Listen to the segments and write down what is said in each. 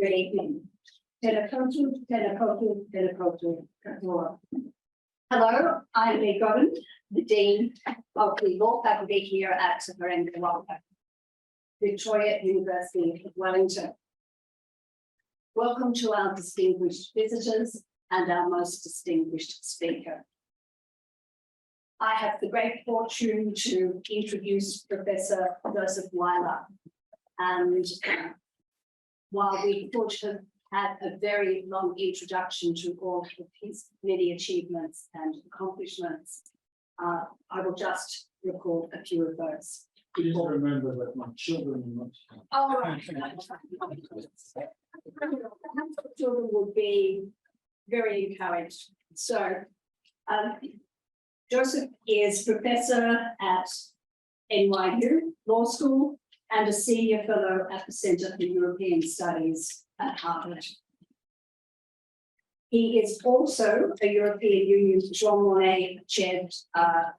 Good evening. Hello, I'm Lee Godden, the Dean of the Law Faculty here at Victoria University of Wellington. Welcome to our distinguished visitors and our most distinguished speaker. I have the great fortune to introduce Professor Joseph Weiler. And while we could have had a very long introduction to all of his many achievements and accomplishments, I will just record a few of those. Please remember that my children are not. All right. Children would be very encouraged. So, Joseph is professor at NYU Law School and a senior fellow at the Center for European Studies at Harvard. He is also a European Union Jean Monnet chaired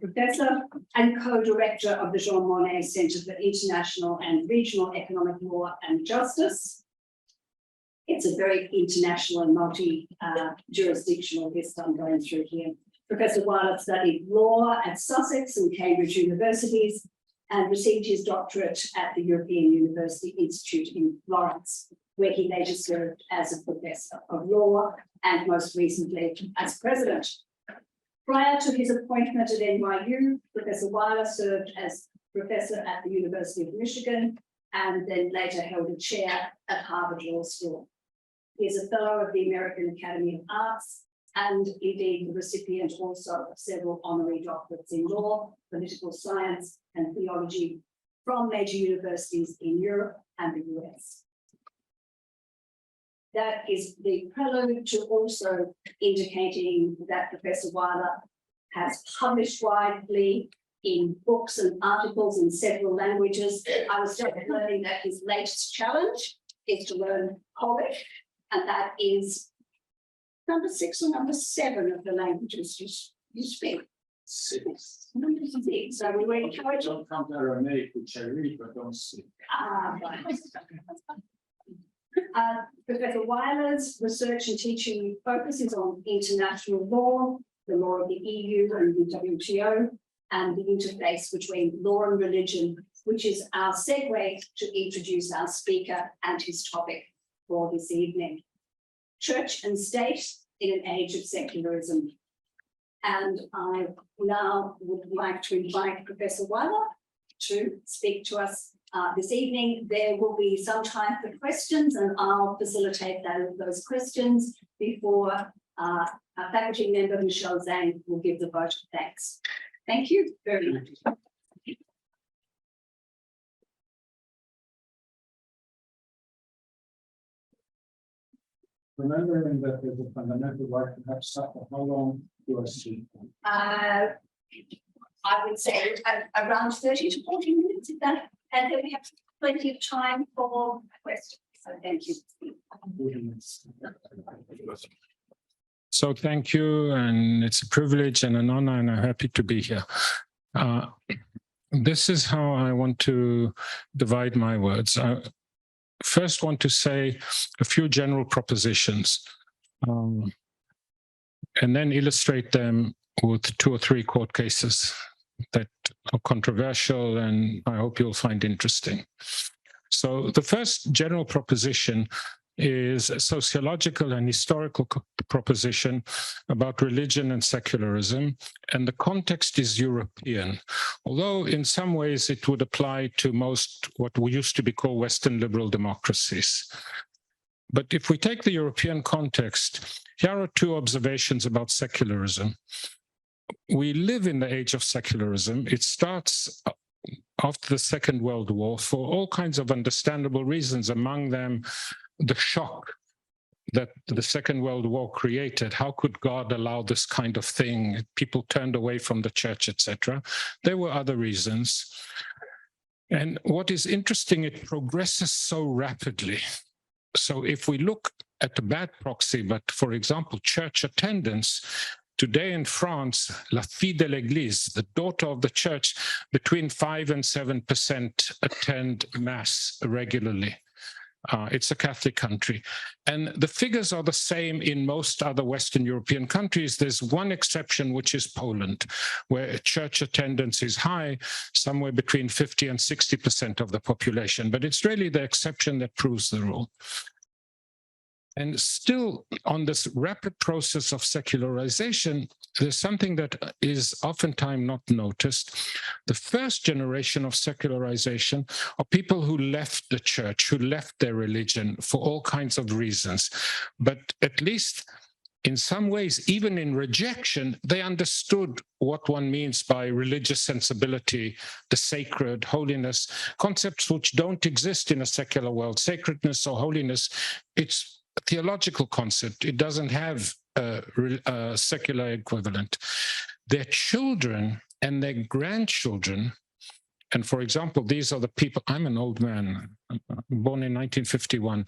professor and co-director of the Jean Monnet Center for International and Regional Economic Law and Justice. It's a very international and multi-jurisdictional list I'm going through here. Professor Weiler studied law at Sussex and Cambridge universities and received his doctorate at the European University Institute in Florence, where he later served as a professor of law and most recently as president. Prior to his appointment at NYU, Professor Weiler served as professor at the University of Michigan and then later held a chair at Harvard Law School. He is a fellow of the American Academy of Arts and indeed the recipient also of several honorary doctorates in law, political science, and theology from major universities in Europe and the US. That is the prelude to also indicating that Professor Weiler has published widely in books and articles in several languages. I was just learning that his latest challenge is to learn Polish, and that is number 6 or number 7 of the languages you speak. 6. Number 6. So we were encouraged. Don't count Aramaic, which I read, but don't speak. Right. Professor Weiler's research and teaching focuses on international law, the law of the EU and the WTO, and the interface between law and religion, which is our segue to introduce our speaker and his topic for this evening. Church and state in an age of secularism. And I now would like to invite Professor Weiler to speak to us this evening. There will be some time for questions and I'll facilitate those questions before our faculty member, Michelle Zhang, will give the vote of thanks. Thank you very much. Remembering that there's a fundamental right to have supper, how long do I speak? I would say around 30 to 40 minutes, if that, and then we have plenty of time for questions. So thank you. So thank you, and it's a privilege and an honor, and I'm happy to be here. This is how I want to divide my words. I first want to say a few general propositions, and then illustrate them with 2 or 3 court cases that are controversial and I hope you'll find interesting. So the first general proposition is a sociological and historical proposition about religion and secularism, and the context is European, although in some ways it would apply to most what we used to be called Western liberal democracies. But if we take the European context, here are 2 observations about secularism. We live in the age of secularism. It starts after the Second World War for all kinds of understandable reasons, among them the shock that the Second World War created. How could God allow this kind of thing? People turned away from the church, etc. There were other reasons. And what is interesting, it progresses so rapidly. So if we look at a bad proxy, but for example, church attendance, today in France, la fille de l'église, the daughter of the church, between 5 and 7% attend mass regularly. It's a Catholic country. And the figures are the same in most other Western European countries. There's one exception, which is Poland, where church attendance is high, somewhere between 50 and 60% of the population. But it's really the exception that proves the rule. And still, on this rapid process of secularization, there's something that is oftentimes not noticed. The first generation of secularization are people who left the church, who left their religion for all kinds of reasons. But at least in some ways, even in rejection, they understood what one means by religious sensibility, the sacred, holiness, concepts which don't exist in a secular world. Sacredness or holiness, it's a theological concept. It doesn't have a secular equivalent. Their children and their grandchildren, and for example, these are the people, I'm an old man, born in 1951,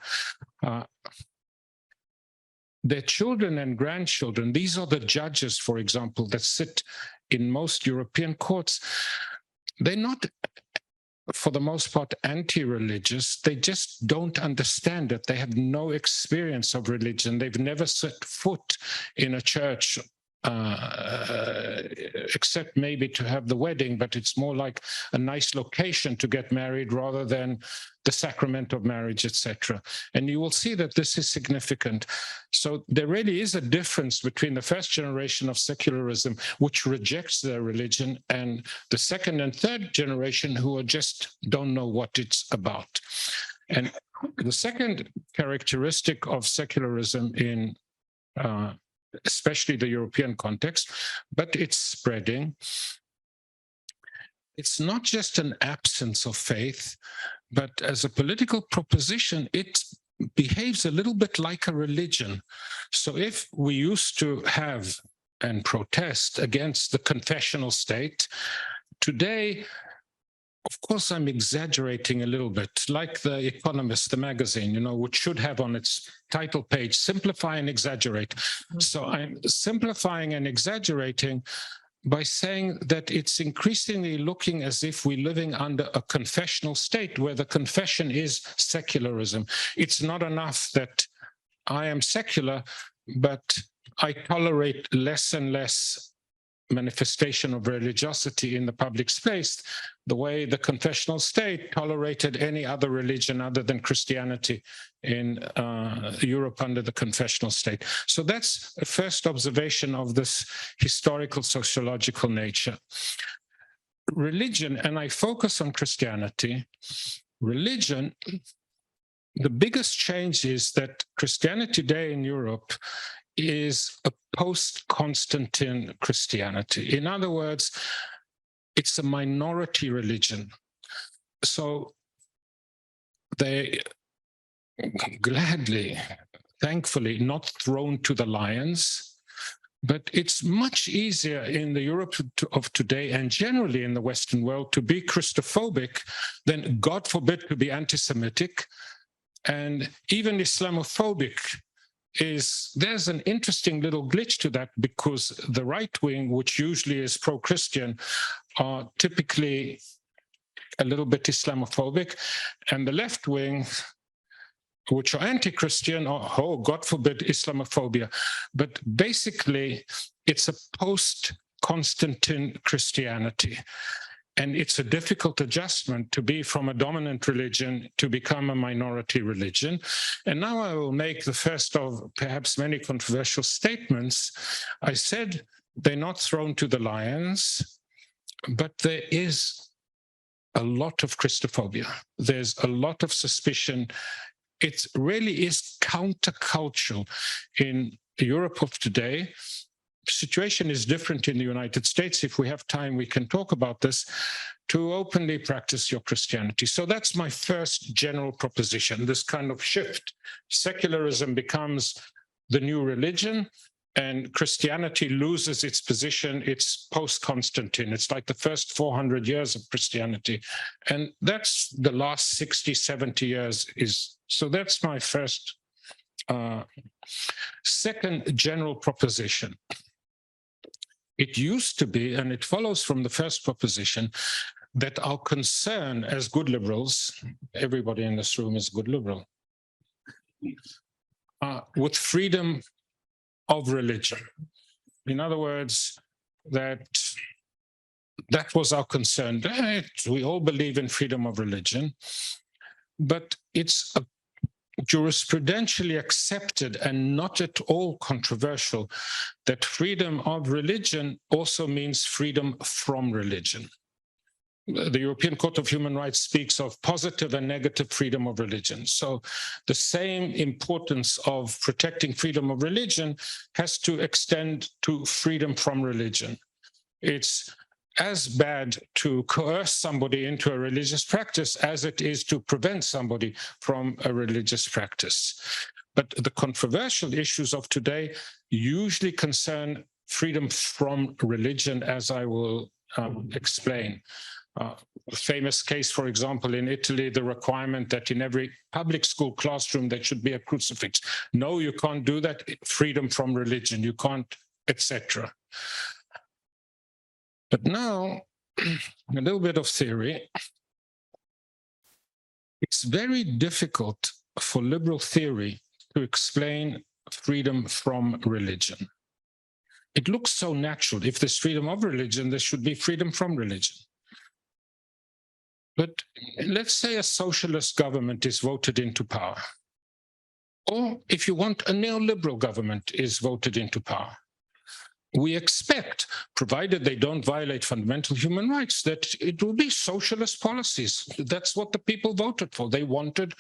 their children and grandchildren, these are the judges, for example, that sit in most European courts. They're not, for the most part, anti-religious. They just don't understand it. They have no experience of religion. They've never set foot in a church, except maybe to have the wedding, but it's more like a nice location to get married rather than the sacrament of marriage, etc. And you will see that this is significant. So there really is a difference between the first generation of secularism, which rejects their religion, and the second and third generation who are just don't know what it's about. And the second characteristic of secularism in especially the European context, but it's spreading. It's not just an absence of faith, but as a political proposition, it behaves a little bit like a religion. So if we used to have and protest against the confessional state, today, of course, I'm exaggerating a little bit, like The Economist, the magazine, which should have on its title page, simplify and exaggerate. So I'm simplifying and exaggerating by saying that it's increasingly looking as if we're living under a confessional state where the confession is secularism. It's not enough that I am secular, but I tolerate less and less manifestation of religiosity in the public space, the way the confessional state tolerated any other religion other than Christianity in Europe under the confessional state. So that's a first observation of this historical sociological nature. Religion, and I focus on Christianity, religion, the biggest change is that Christianity today in Europe is a post-Constantine Christianity. In other words, it's a minority religion. So they gladly, thankfully, not thrown to the lions, but it's much easier in the Europe of today and generally in the Western world to be Christophobic than, God forbid, to be anti-Semitic and even Islamophobic. There's an interesting little glitch to that, because the right wing, which usually is pro-Christian, are typically a little bit Islamophobic, and the left wing, which are anti-Christian, are, oh, God forbid, Islamophobia. But basically, it's a post-Constantine Christianity. And it's a difficult adjustment to be from a dominant religion to become a minority religion. And now I will make the first of perhaps many controversial statements. I said they're not thrown to the lions, but there is a lot of Christophobia. There's a lot of suspicion. It really is countercultural in Europe of today. Situation is different in the United States. If we have time, we can talk about this, to openly practice your Christianity. So that's my first general proposition, this kind of shift. Secularism becomes the new religion, and Christianity loses its position. It's post-Constantine. It's like the first 400 years of Christianity. And that's the last 60, 70 years is. So that's my first. Second general proposition. It used to be, and it follows from the first proposition, that our concern as good liberals, everybody in this room is good liberal, with freedom of religion. In other words, that was our concern. We all believe in freedom of religion, but it's jurisprudentially accepted and not at all controversial that freedom of religion also means freedom from religion. The European Court of Human Rights speaks of positive and negative freedom of religion. So the same importance of protecting freedom of religion has to extend to freedom from religion. It's as bad to coerce somebody into a religious practice as it is to prevent somebody from a religious practice. But the controversial issues of today usually concern freedom from religion, as I will explain. A famous case, for example, in Italy, the requirement that in every public school classroom there should be a crucifix. No, you can't do that. Freedom from religion, you can't, etc. But now, a little bit of theory. It's very difficult for liberal theory to explain freedom from religion. It looks so natural. If there's freedom of religion, there should be freedom from religion. But let's say a socialist government is voted into power. Or if you want, a neoliberal government is voted into power. We expect, provided they don't violate fundamental human rights, that it will be socialist policies. That's what the people voted for. They wanted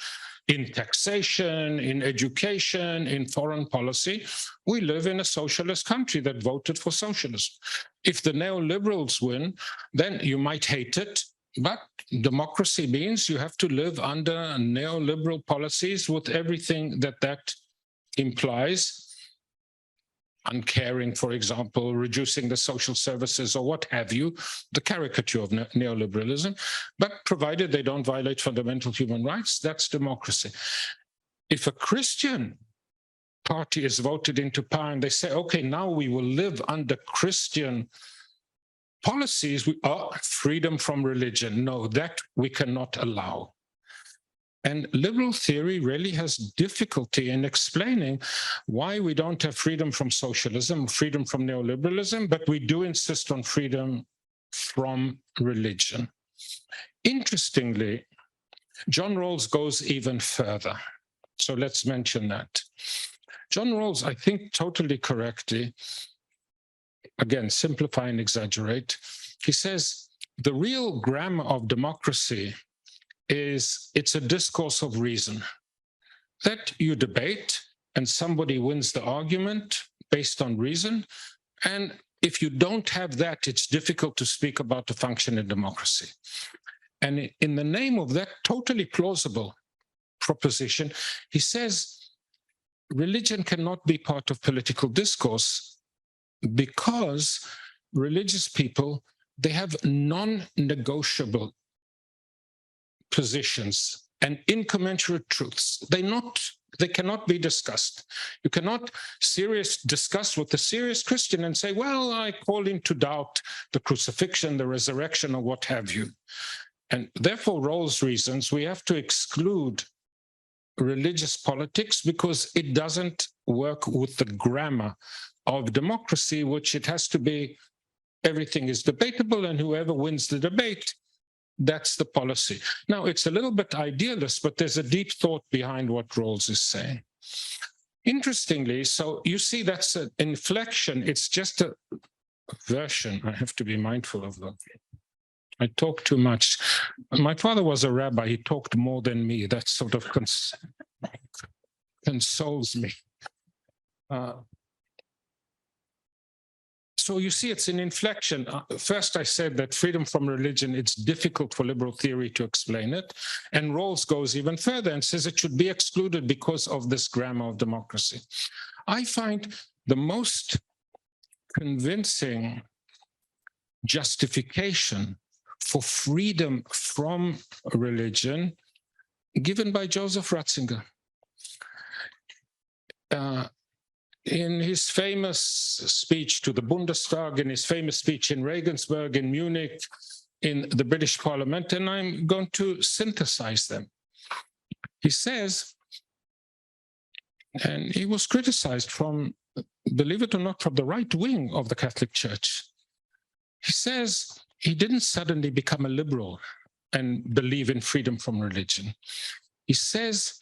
in taxation, in education, in foreign policy. We live in a socialist country that voted for socialism. If the neoliberals win, then you might hate it, but democracy means you have to live under neoliberal policies with everything that that implies. Uncaring, for example, reducing the social services or what have you, the caricature of neoliberalism, but provided they don't violate fundamental human rights, that's democracy. If a Christian party is voted into power and they say, okay, now we will live under Christian policies, freedom from religion. No, that we cannot allow. And liberal theory really has difficulty in explaining why we don't have freedom from socialism, freedom from neoliberalism, but we do insist on freedom from religion. Interestingly, John Rawls goes even further. So let's mention that. John Rawls, I think totally correctly, again, simplify and exaggerate, he says, the real grammar of democracy it's a discourse of reason, that you debate and somebody wins the argument based on reason. And if you don't have that, it's difficult to speak about the function in democracy. And in the name of that totally plausible proposition, he says religion cannot be part of political discourse because religious people, they have non-negotiable positions and incommensurate truths. They cannot be discussed. You cannot discuss with a serious Christian and say, well, I call into doubt the crucifixion, the resurrection, or what have you. And therefore, Rawls reasons we have to exclude religious politics because it doesn't work with the grammar of democracy, which it has to be, everything is debatable, and whoever wins the debate, that's the policy. Now, it's a little bit idealist, but there's a deep thought behind what Rawls is saying. Interestingly, so you see that's an inflection. It's just a version. I have to be mindful of that. I talk too much. My father was a rabbi. He talked more than me. That sort of consoles me. So you see, it's an inflection. First, I said that freedom from religion, it's difficult for liberal theory to explain it. And Rawls goes even further and says it should be excluded because of this grammar of democracy. I find the most convincing justification for freedom from religion given by Joseph Ratzinger. In his famous speech to the Bundestag, in his famous speech in Regensburg, in Munich, in the British Parliament, and I'm going to synthesize them. He says, And he was criticized from, believe it or not, from the right wing of the Catholic Church. He says he didn't suddenly become a liberal and believe in freedom from religion. He says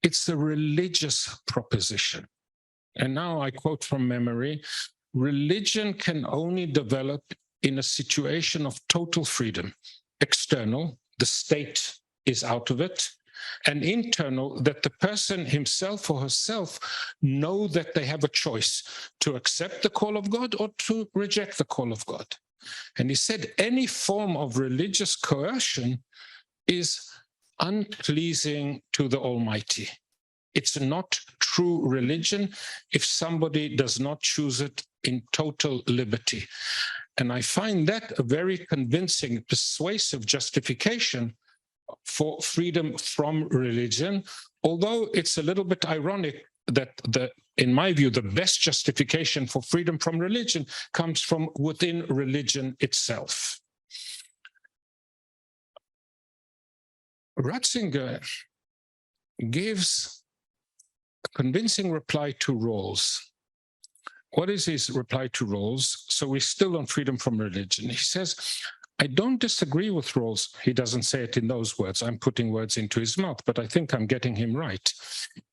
it's a religious proposition. And now I quote from memory, religion can only develop in a situation of total freedom. External, the state is out of it, and internal, that the person himself or herself know that they have a choice to accept the call of God or to reject the call of God. And he said any form of religious coercion is unpleasing to the Almighty. It's not true religion if somebody does not choose it in total liberty. And I find that a very convincing, persuasive justification for freedom from religion, although it's a little bit ironic that in my view, the best justification for freedom from religion comes from within religion itself. Ratzinger gives a convincing reply to Rawls. What is his reply to Rawls? So we're still on freedom from religion. He says, I don't disagree with Rawls. He doesn't say it in those words. I'm putting words into his mouth, but I think I'm getting him right.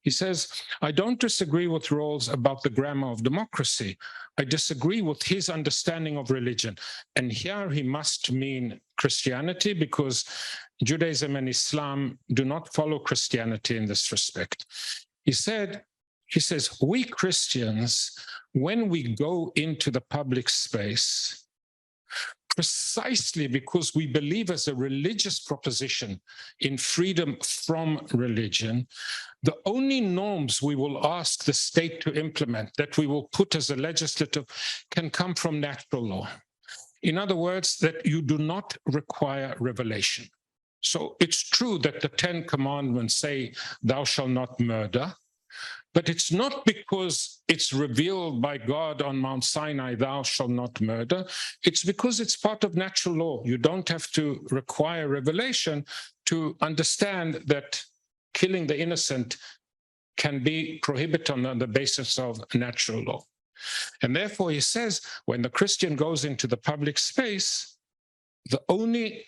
He says, I don't disagree with Rawls about the grammar of democracy. I disagree with his understanding of religion. And here he must mean Christianity, because Judaism and Islam do not follow Christianity in this respect. He says, we Christians, when we go into the public space, precisely because we believe as a religious proposition in freedom from religion, the only norms we will ask the state to implement, that we will put as a legislative, can come from natural law. In other words, that you do not require revelation. So it's true that the 10 commandments say, thou shalt not murder, but it's not because it's revealed by God on Mount Sinai, thou shalt not murder. It's because it's part of natural law. You don't have to require revelation to understand that killing the innocent can be prohibited on the basis of natural law. And therefore, he says, when the Christian goes into the public space, the only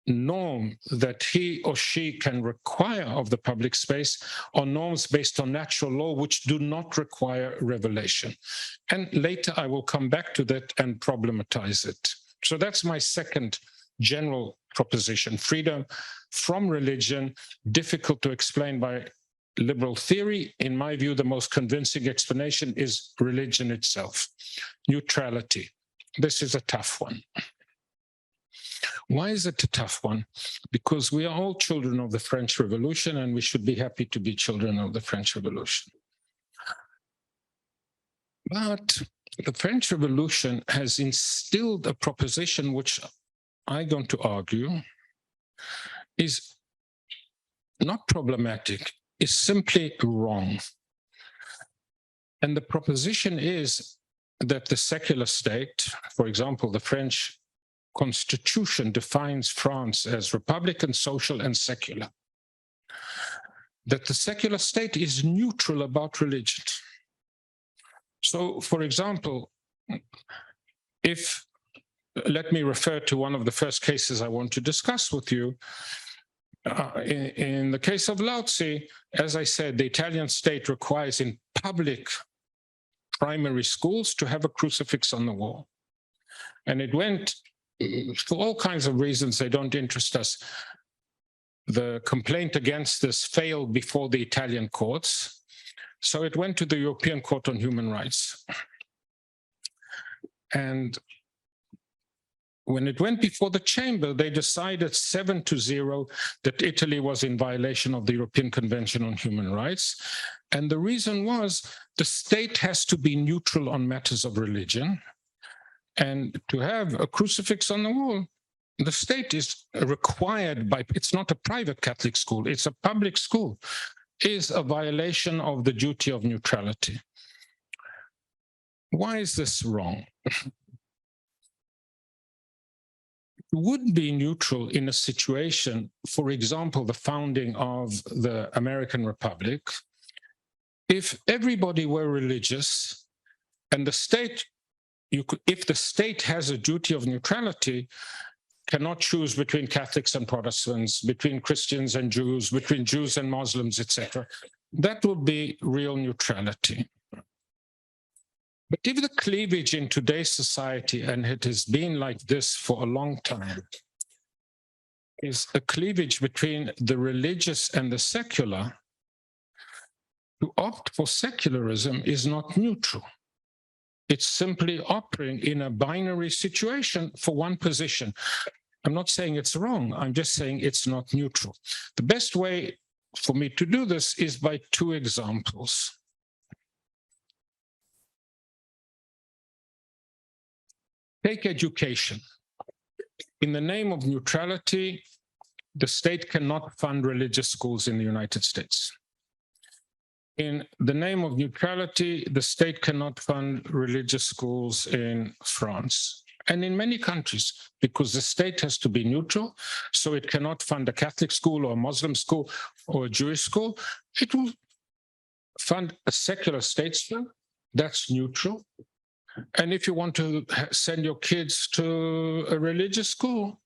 norm that he or she can require of the public space are norms based on natural law, which do not require revelation. And later I will come back to that and problematize it. So that's my second general proposition. Freedom from religion, difficult to explain by liberal theory. In my view, the most convincing explanation is religion itself. Neutrality. This is a tough one. Why is it a tough one? Because we are all children of the French Revolution, and we should be happy to be children of the French Revolution. But the French Revolution has instilled a proposition which I'm going to argue is not problematic, is simply wrong. And the proposition is that the secular state, for example, the French Constitution defines France as republican, social, and secular. That the secular state is neutral about religion. So, for example, let me refer to one of the first cases I want to discuss with you. In the case of Lao Tzu, as I said, the Italian state requires in public primary schools to have a crucifix on the wall. And it went, for all kinds of reasons, they don't interest us. The complaint against this failed before the Italian courts. So it went to the European Court on Human Rights. And when it went before the chamber, they decided 7-0 that Italy was in violation of the European Convention on Human Rights. And the reason was the state has to be neutral on matters of religion. And to have a crucifix on the wall, the state is required by, it's not a private Catholic school, it's a public school, is a violation of the duty of neutrality. Why is this wrong? It would be neutral in a situation, for example, the founding of the American Republic, if everybody were religious and the state, if the state has a duty of neutrality, cannot choose between Catholics and Protestants, between Christians and Jews, between Jews and Muslims, etc., that would be real neutrality. But if the cleavage in today's society, and it has been like this for a long time, is a cleavage between the religious and the secular, to opt for secularism is not neutral. It's simply operating in a binary situation for one position. I'm not saying it's wrong, I'm just saying it's not neutral. The best way for me to do this is by two examples. Take education. In the name of neutrality, the state cannot fund religious schools in the United States. In the name of neutrality, the state cannot fund religious schools in France and in many countries, because the state has to be neutral, so it cannot fund a Catholic school or a Muslim school or a Jewish school. It will fund a secular statesman, that's neutral. And if you want to send your kids to a religious school,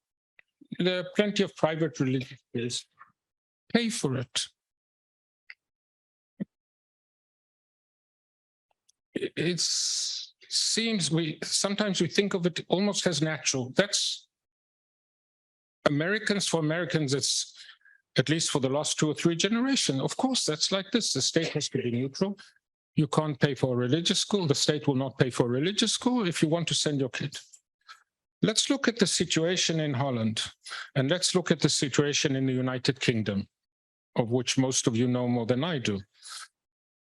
there are plenty of private religious schools. Pay for it. It seems sometimes we think of it almost as natural. That's Americans, for Americans, it's at least for the last 2 or 3 generations. Of course, that's like this. The state has to be neutral. You can't pay for a religious school. The state will not pay for a religious school if you want to send your kid. Let's look at the situation in Holland, and let's look at the situation in the United Kingdom, of which most of you know more than I do,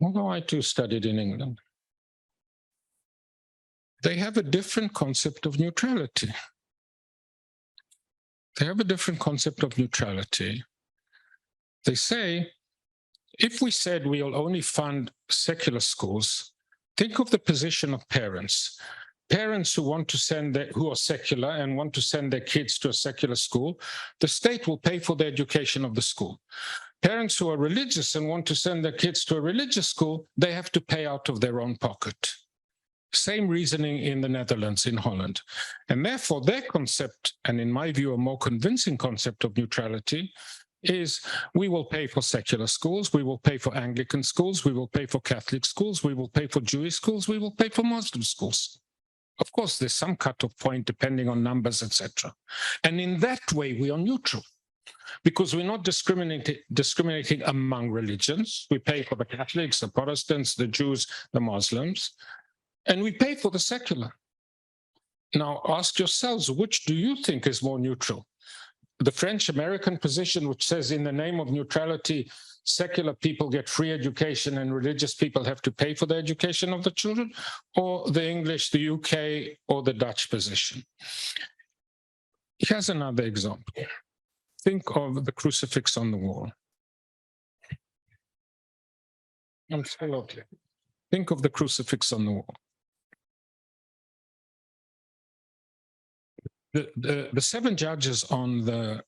although I too studied in England. They have a different concept of neutrality. They have a different concept of neutrality. They say, if we said we'll only fund secular schools, think of the position of parents. Parents who want to who are secular and want to send their kids to a secular school, the state will pay for the education of the school. Parents who are religious and want to send their kids to a religious school, they have to pay out of their own pocket. Same reasoning in the Netherlands, in Holland. And therefore, their concept, and in my view, a more convincing concept of neutrality, is we will pay for secular schools, we will pay for Anglican schools, we will pay for Catholic schools, we will pay for Jewish schools, we will pay for Muslim schools. Of course, there's some cutoff point depending on numbers, etc. And in that way, we are neutral, because we're not discriminating among religions. We pay for the Catholics, the Protestants, the Jews, the Muslims, and we pay for the secular. Now, ask yourselves, which do you think is more neutral? The French-American position, which says in the name of neutrality, secular people get free education and religious people have to pay for the education of the children, or the English, the UK, or the Dutch position? Here's another example. Think of the crucifix on the wall. I'm still okay. Think of the crucifix on the wall. The 7 judges on the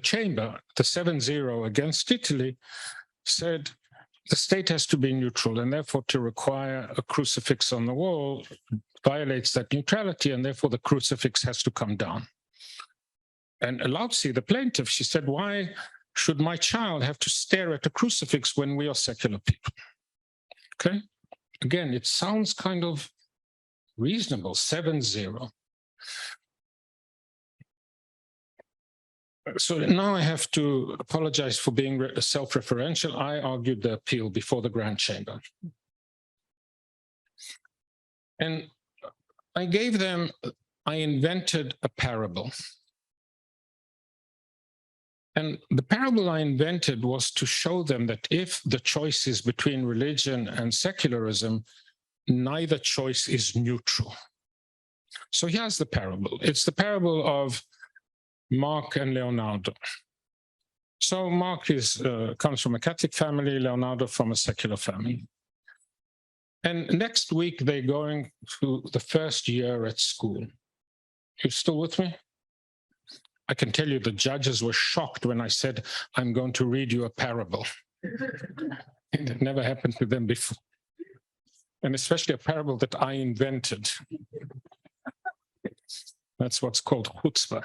chamber, the 7-0 against Italy, said the state has to be neutral, and therefore to require a crucifix on the wall violates that neutrality, and therefore the crucifix has to come down. And Lautsi, the plaintiff, she said, why should my child have to stare at a crucifix when we are secular people? Okay, again, it sounds kind of reasonable, 7-0. So now I have to apologize for being self-referential. I argued the appeal before the Grand Chamber. And I invented a parable. And the parable I invented was to show them that if the choice is between religion and secularism, neither choice is neutral. So here's the parable. It's the parable of Mark and Leonardo. So Mark comes from a Catholic family, Leonardo from a secular family. And next week, they're going to the first year at school. You still with me? I can tell you the judges were shocked when I said, I'm going to read you a parable. It had never happened to them before. And especially a parable that I invented. That's what's called chutzpah.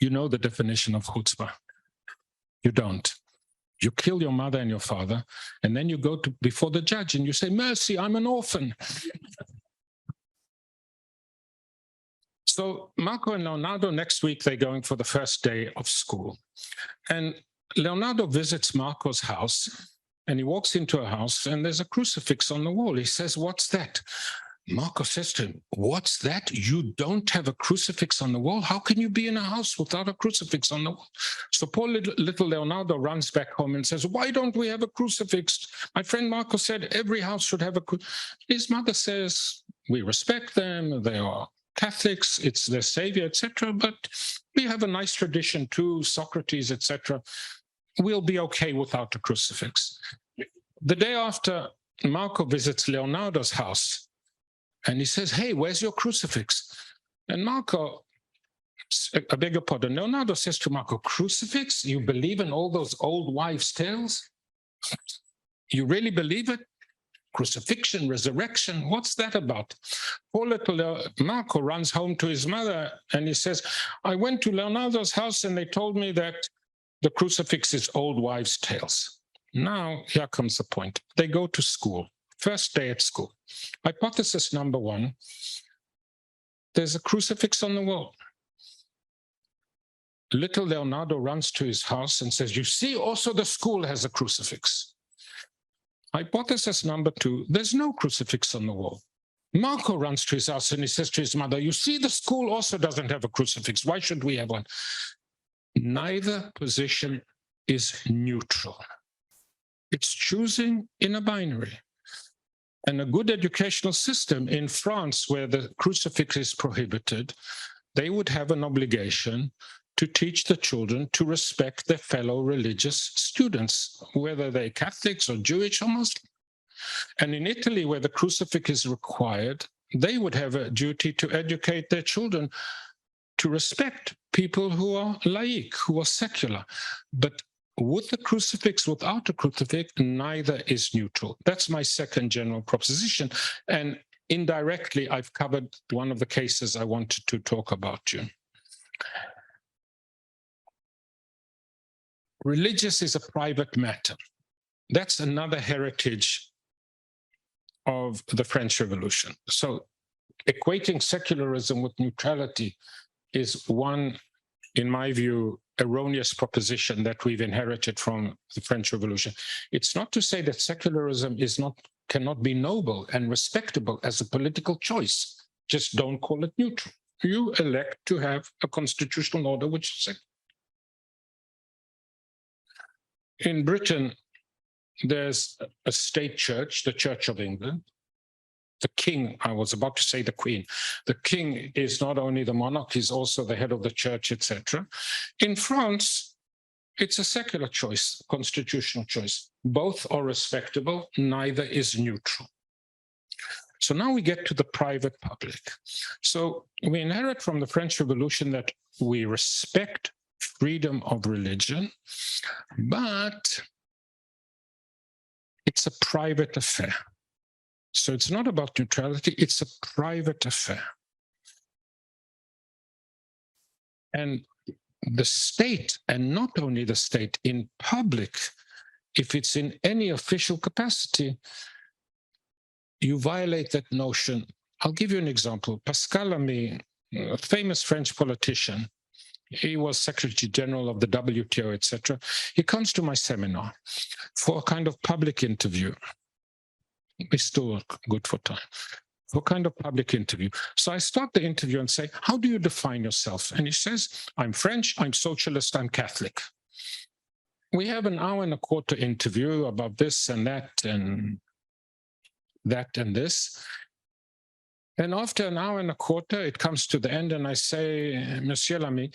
You know the definition of chutzpah. You don't. You kill your mother and your father, and then you go to before the judge and you say, mercy, I'm an orphan. So Marco and Leonardo, next week, they're going for the first day of school. And Leonardo visits Marco's house, and he walks into a house, and there's a crucifix on the wall. He says, what's that? Marco says to him, what's that? You don't have a crucifix on the wall? How can you be in a house without a crucifix on the wall? So poor little Leonardo runs back home and says, why don't we have a crucifix? My friend Marco said every house should have a crucifix. His mother says, we respect them, they are Catholics, it's their savior, etc. But we have a nice tradition too, Socrates, etc. We'll be okay without a crucifix. The day after, Marco visits Leonardo's house, and he says, hey, where's your crucifix? And Marco, I beg your pardon, Leonardo says to Marco, crucifix? You believe in all those old wives' tales? You really believe it? Crucifixion, resurrection, what's that about? Poor little Marco runs home to his mother and he says, I went to Leonardo's house and they told me that the crucifix is old wives' tales. Now, here comes the point. They go to school. First day at school. Hypothesis number one, there's a crucifix on the wall. Little Leonardo runs to his house and says, you see, also the school has a crucifix. Hypothesis number two, there's no crucifix on the wall. Marco runs to his house and he says to his mother, you see, the school also doesn't have a crucifix. Why should we have one? Neither position is neutral. It's choosing in a binary. And a good educational system in France, where the crucifix is prohibited, they would have an obligation to teach the children to respect their fellow religious students, whether they're Catholics or Jewish or Muslim. And in Italy, where the crucifix is required, they would have a duty to educate their children to respect people who are laïc, who are secular. But with the crucifix, without a crucifix, neither is neutral. That's my second general proposition. And indirectly, I've covered one of the cases I wanted to talk about you. Religious is a private matter. That's another heritage of the French Revolution. So equating secularism with neutrality is one, in my view, erroneous proposition that we've inherited from the French Revolution. It's not to say that secularism cannot be noble and respectable as a political choice. Just don't call it neutral. You elect to have a constitutional order which is secular. In Britain, there's a state church, the Church of England. The king, I was about to say the queen. The king is not only the monarch, he's also the head of the church, etc. In France, it's a secular choice, constitutional choice. Both are respectable, neither is neutral. So now we get to the private public. So we inherit from the French Revolution that we respect freedom of religion, but it's a private affair. So it's not about neutrality, it's a private affair. And the state, and not only the state, in public, if it's in any official capacity, you violate that notion. I'll give you an example. Pascal Lamy, a famous French politician, he was Secretary General of the WTO, etc. He comes to my seminar for a kind of public interview. We're still good for time. For a kind of public interview. So I start the interview and say, how do you define yourself? And he says, I'm French, I'm socialist, I'm Catholic. We have an hour and a quarter interview about this and that and this. And after an hour and a quarter, it comes to the end and I say, Monsieur Lamy,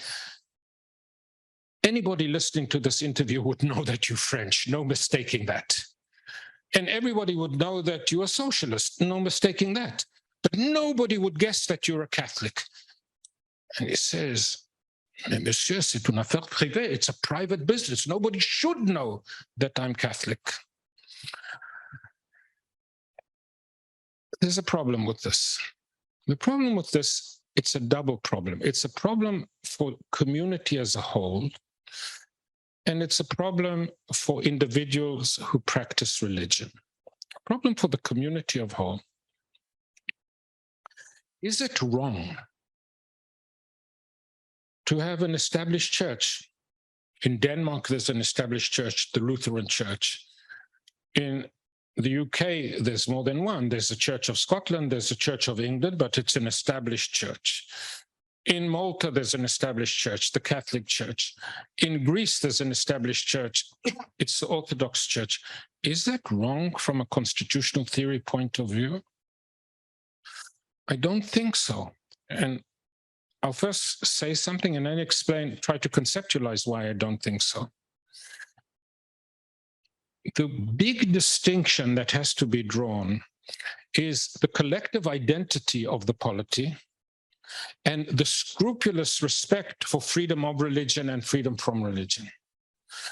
anybody listening to this interview would know that you're French, no mistaking that. And everybody would know that you're a socialist, no mistaking that. But nobody would guess that you're a Catholic. And he says, Mais monsieur, c'est une affaire privée. It's a private business. Nobody should know that I'm Catholic. There's a problem with this. The problem with this, it's a double problem. It's a problem for community as a whole, and it's a problem for individuals who practice religion. Problem for the community of whole. Is it wrong to have an established church? In Denmark, there's an established church, the Lutheran Church. In the UK, there's more than one. There's a Church of Scotland, there's a Church of England, but it's an established church. In Malta, there's an established church, the Catholic Church. In Greece, there's an established church. It's the Orthodox Church. Is that wrong from a constitutional theory point of view? I don't think so. And I'll first say something and then explain, try to conceptualize why I don't think so. The big distinction that has to be drawn is the collective identity of the polity and the scrupulous respect for freedom of religion and freedom from religion.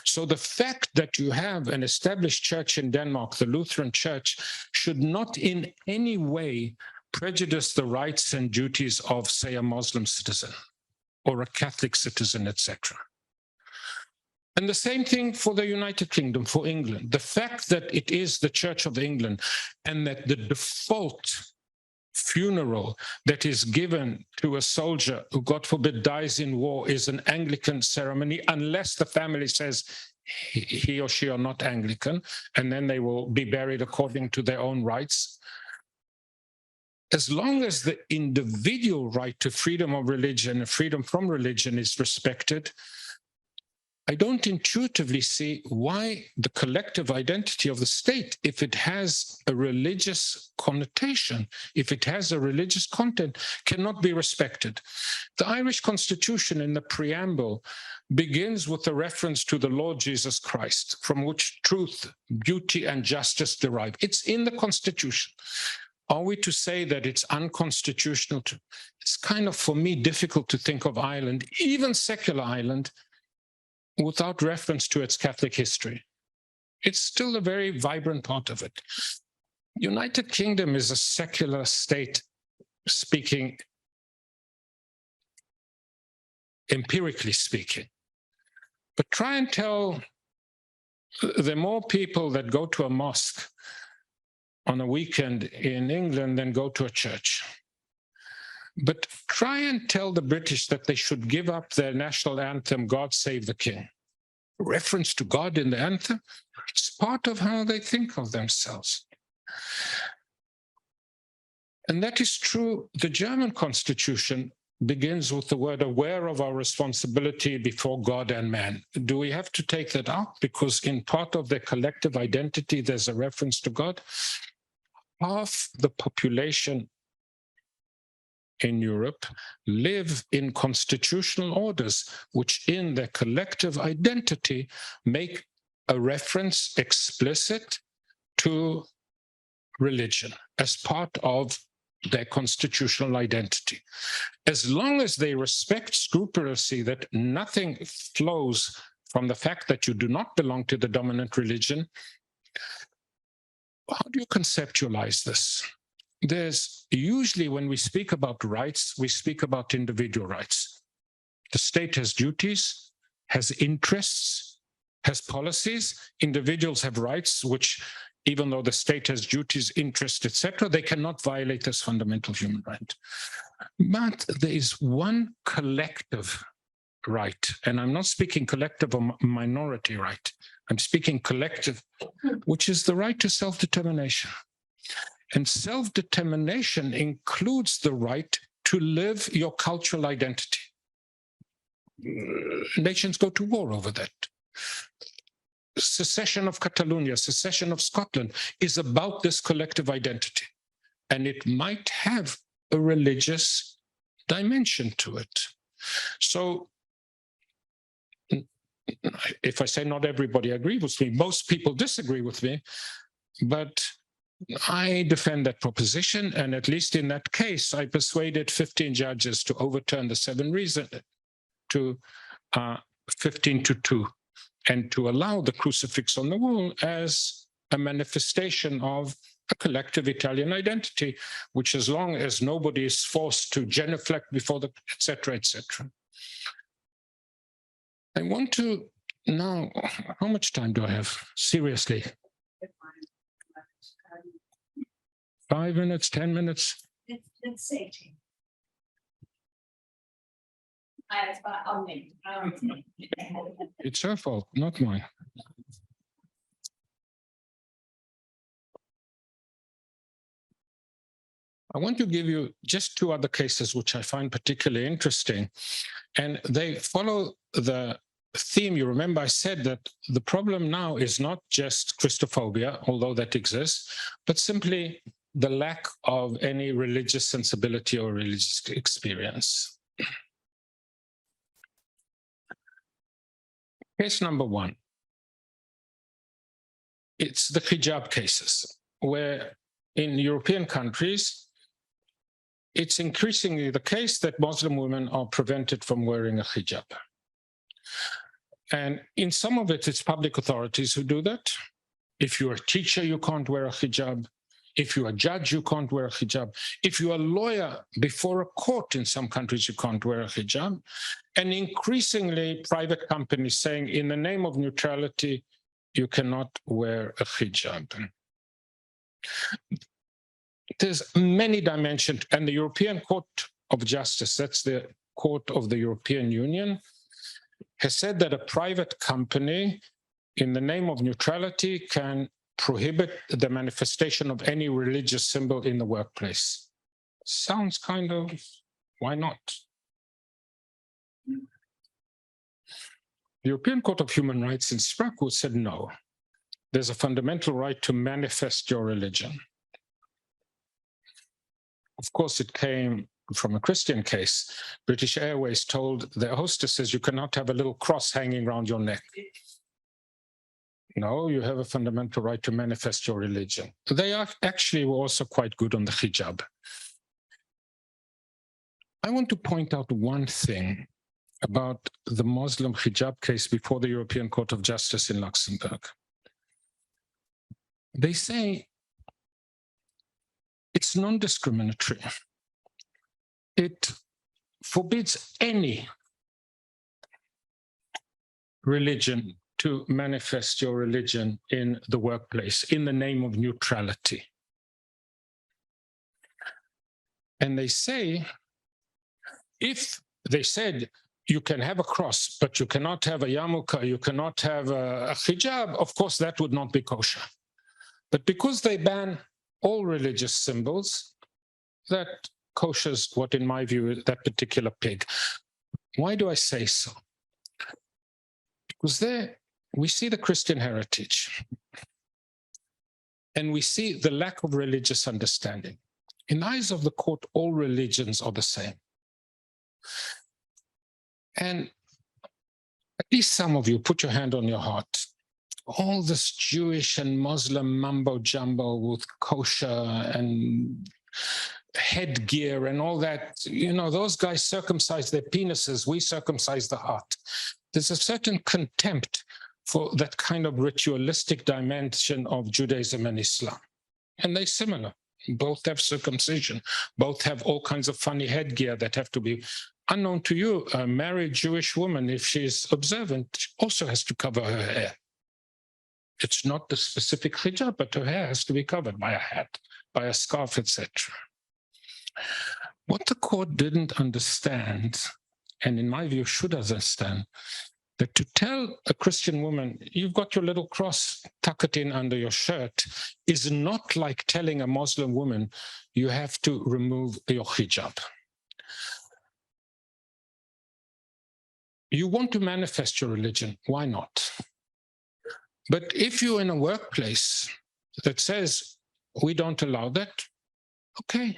So the fact that you have an established church in Denmark, the Lutheran Church, should not in any way prejudice the rights and duties of, say, a Muslim citizen or a Catholic citizen, etc. And the same thing for the United Kingdom, for England. The fact that it is the Church of England and that the default funeral that is given to a soldier who, God forbid, dies in war is an Anglican ceremony, unless the family says he or she are not Anglican, and then they will be buried according to their own rights. As long as the individual right to freedom of religion and freedom from religion is respected, I don't intuitively see why the collective identity of the state, if it has a religious connotation, if it has a religious content, cannot be respected. The Irish Constitution in the preamble begins with a reference to the Lord Jesus Christ, from which truth, beauty, and justice derive. It's in the Constitution. Are we to say that it's unconstitutional? It's kind of, for me, difficult to think of Ireland, even secular Ireland, without reference to its Catholic history. It's still a very vibrant part of it. United Kingdom is a secular state, speaking, empirically speaking. But try and tell, there are more people that go to a mosque on a weekend in England than go to a church. But try and tell the British that they should give up their national anthem, God Save the King. Reference to God in the anthem, it's part of how they think of themselves. And that is true. The German Constitution begins with the word aware of our responsibility before God and man. Do we have to take that out? Because in part of their collective identity, there's a reference to God. Half the population in Europe live in constitutional orders, which in their collective identity make a reference explicit to religion as part of their constitutional identity. As long as they respect scrupulously that nothing flows from the fact that you do not belong to the dominant religion, how do you conceptualize this? There's usually, when we speak about rights, we speak about individual rights. The state has duties, has interests, has policies. Individuals have rights, which, even though the state has duties, interests, etc., they cannot violate this fundamental human right. But there is one collective right, and I'm not speaking collective or minority right. I'm speaking collective, which is the right to self-determination. And self-determination includes the right to live your cultural identity. Nations go to war over that. Secession of Catalonia, secession of Scotland is about this collective identity. And it might have a religious dimension to it. So if I say not everybody agrees with me, most people disagree with me, but I defend that proposition, and at least in that case, I persuaded 15 judges to overturn the 7 reasons. to 15:2, and to allow the crucifix on the wall as a manifestation of a collective Italian identity, which, as long as nobody is forced to genuflect before the, etc., etc. I want to now, how much time do I have? Seriously. 5 minutes, 10 minutes? Let's say 10. I'll make it. It's her fault, not mine. I want to give you just 2 other cases which I find particularly interesting, and they follow the theme. You remember I said that the problem now is not just Christophobia, although that exists, but simply the lack of any religious sensibility or religious experience. Case number 1. It's the hijab cases, where in European countries, it's increasingly the case that Muslim women are prevented from wearing a hijab. And in some of it, it's public authorities who do that. If you're a teacher, you can't wear a hijab. If you're a judge, you can't wear a hijab. If you're a lawyer before a court in some countries, you can't wear a hijab. And increasingly, private companies saying, in the name of neutrality, you cannot wear a hijab. There's many dimensions, and the European Court of Justice, that's the court of the European Union, has said that a private company, in the name of neutrality, can prohibit the manifestation of any religious symbol in the workplace. Sounds kind of, why not? The European Court of Human Rights in Strasbourg said no. There's a fundamental right to manifest your religion. Of course, it came from a Christian case. British Airways told their hostesses, you cannot have a little cross hanging around your neck. No, you have a fundamental right to manifest your religion. They are actually were also quite good on the hijab. I want to point out one thing about the Muslim hijab case before the European Court of Justice in Luxembourg. They say it's non-discriminatory. It forbids any religion to manifest your religion in the workplace in the name of neutrality. And they say, if they said you can have a cross, but you cannot have a yarmulke, you cannot have a hijab, of course that would not be kosher. But because they ban all religious symbols, that koshers what in my view is that particular pig. Why do I say so? Because there we see the Christian heritage and we see the lack of religious understanding. In the eyes of the court, all religions are the same. And at least some of you, put your hand on your heart. All this Jewish and Muslim mumbo jumbo with kosher and headgear and all that, you know, those guys circumcise their penises, we circumcise the heart. There's a certain contempt for that kind of ritualistic dimension of Judaism and Islam. And they're similar. Both have circumcision. Both have all kinds of funny headgear that have to be unknown to you. A married Jewish woman, if she's observant, also has to cover her hair. It's not the specific hijab, but her hair has to be covered by a hat, by a scarf, etc. What the court didn't understand, and in my view should understand, that to tell a Christian woman, you've got your little cross, tuck it in under your shirt, is not like telling a Muslim woman, you have to remove your hijab. You want to manifest your religion, why not? But if you're in a workplace that says, we don't allow that, okay,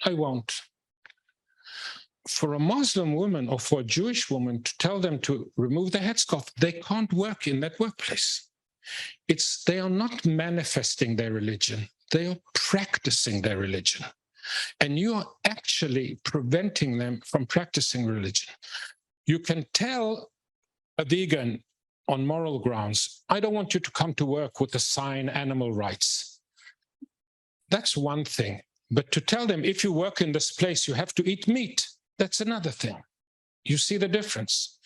I won't. For a Muslim woman or for a Jewish woman to tell them to remove their headscarf, they can't work in that workplace. They are not manifesting their religion, they are practicing their religion. And you are actually preventing them from practicing religion. You can tell a vegan on moral grounds, I don't want you to come to work with the sign animal rights. That's one thing. But to tell them, if you work in this place, you have to eat meat, that's another thing. You see the difference.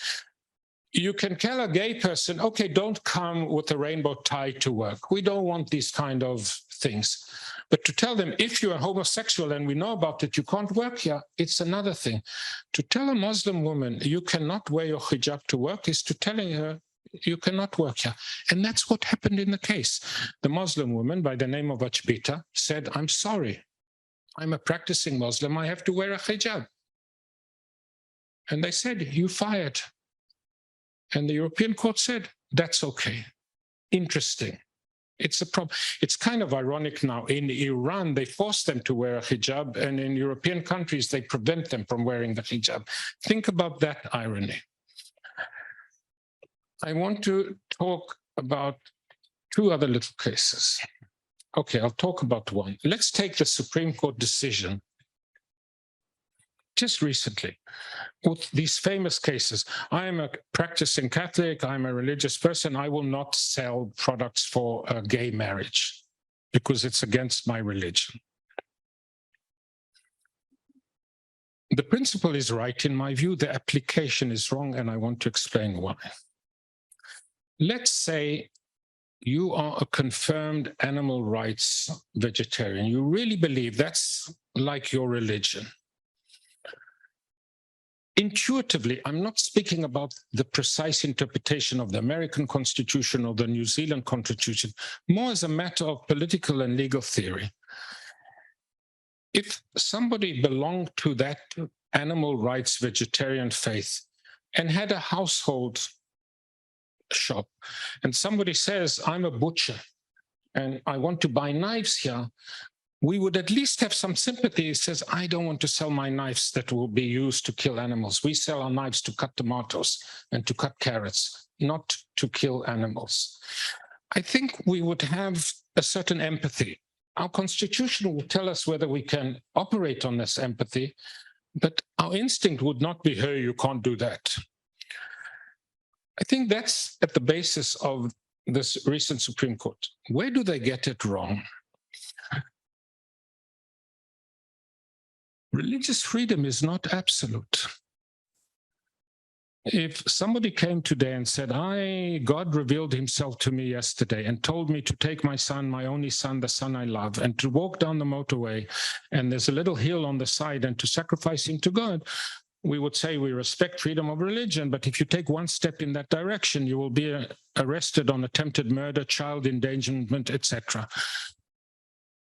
You can tell a gay person, okay, don't come with a rainbow tie to work. We don't want these kind of things. But to tell them, if you are homosexual and we know about it, you can't work here, it's another thing. To tell a Muslim woman, you cannot wear your hijab to work, is to telling her, you cannot work here. And that's what happened in the case. The Muslim woman by the name of Achbita said, I'm sorry, I'm a practicing Muslim, I have to wear a hijab. And they said, you fired. And the European court said, that's okay. Interesting. It's a problem. It's kind of ironic now. In Iran, they force them to wear a hijab, and in European countries, they prevent them from wearing the hijab. Think about that irony. I want to talk about two other little cases. Okay, I'll talk about one. Let's take the Supreme Court decision just recently, with these famous cases. I am a practicing Catholic, I'm a religious person, I will not sell products for a gay marriage because it's against my religion. The principle is right in my view, the application is wrong, and I want to explain why. Let's say you are a confirmed animal rights vegetarian. You really believe that's like your religion. Intuitively, I'm not speaking about the precise interpretation of the American Constitution or the New Zealand Constitution, more as a matter of political and legal theory. If somebody belonged to that animal rights vegetarian faith and had a household shop, and somebody says, I'm a butcher and I want to buy knives here, we would at least have some sympathy. It says, I don't want to sell my knives that will be used to kill animals. We sell our knives to cut tomatoes and to cut carrots, not to kill animals. I think we would have a certain empathy. Our constitution will tell us whether we can operate on this empathy, but our instinct would not be, hey, you can't do that. I think that's at the basis of this recent Supreme Court. Where do they get it wrong? Religious freedom is not absolute. If somebody came today and said, God revealed himself to me yesterday and told me to take my son, my only son, the son I love, and to walk down the motorway, and there's a little hill on the side, and to sacrifice him to God, we would say we respect freedom of religion, but if you take one step in that direction, you will be arrested on attempted murder, child endangerment, etc.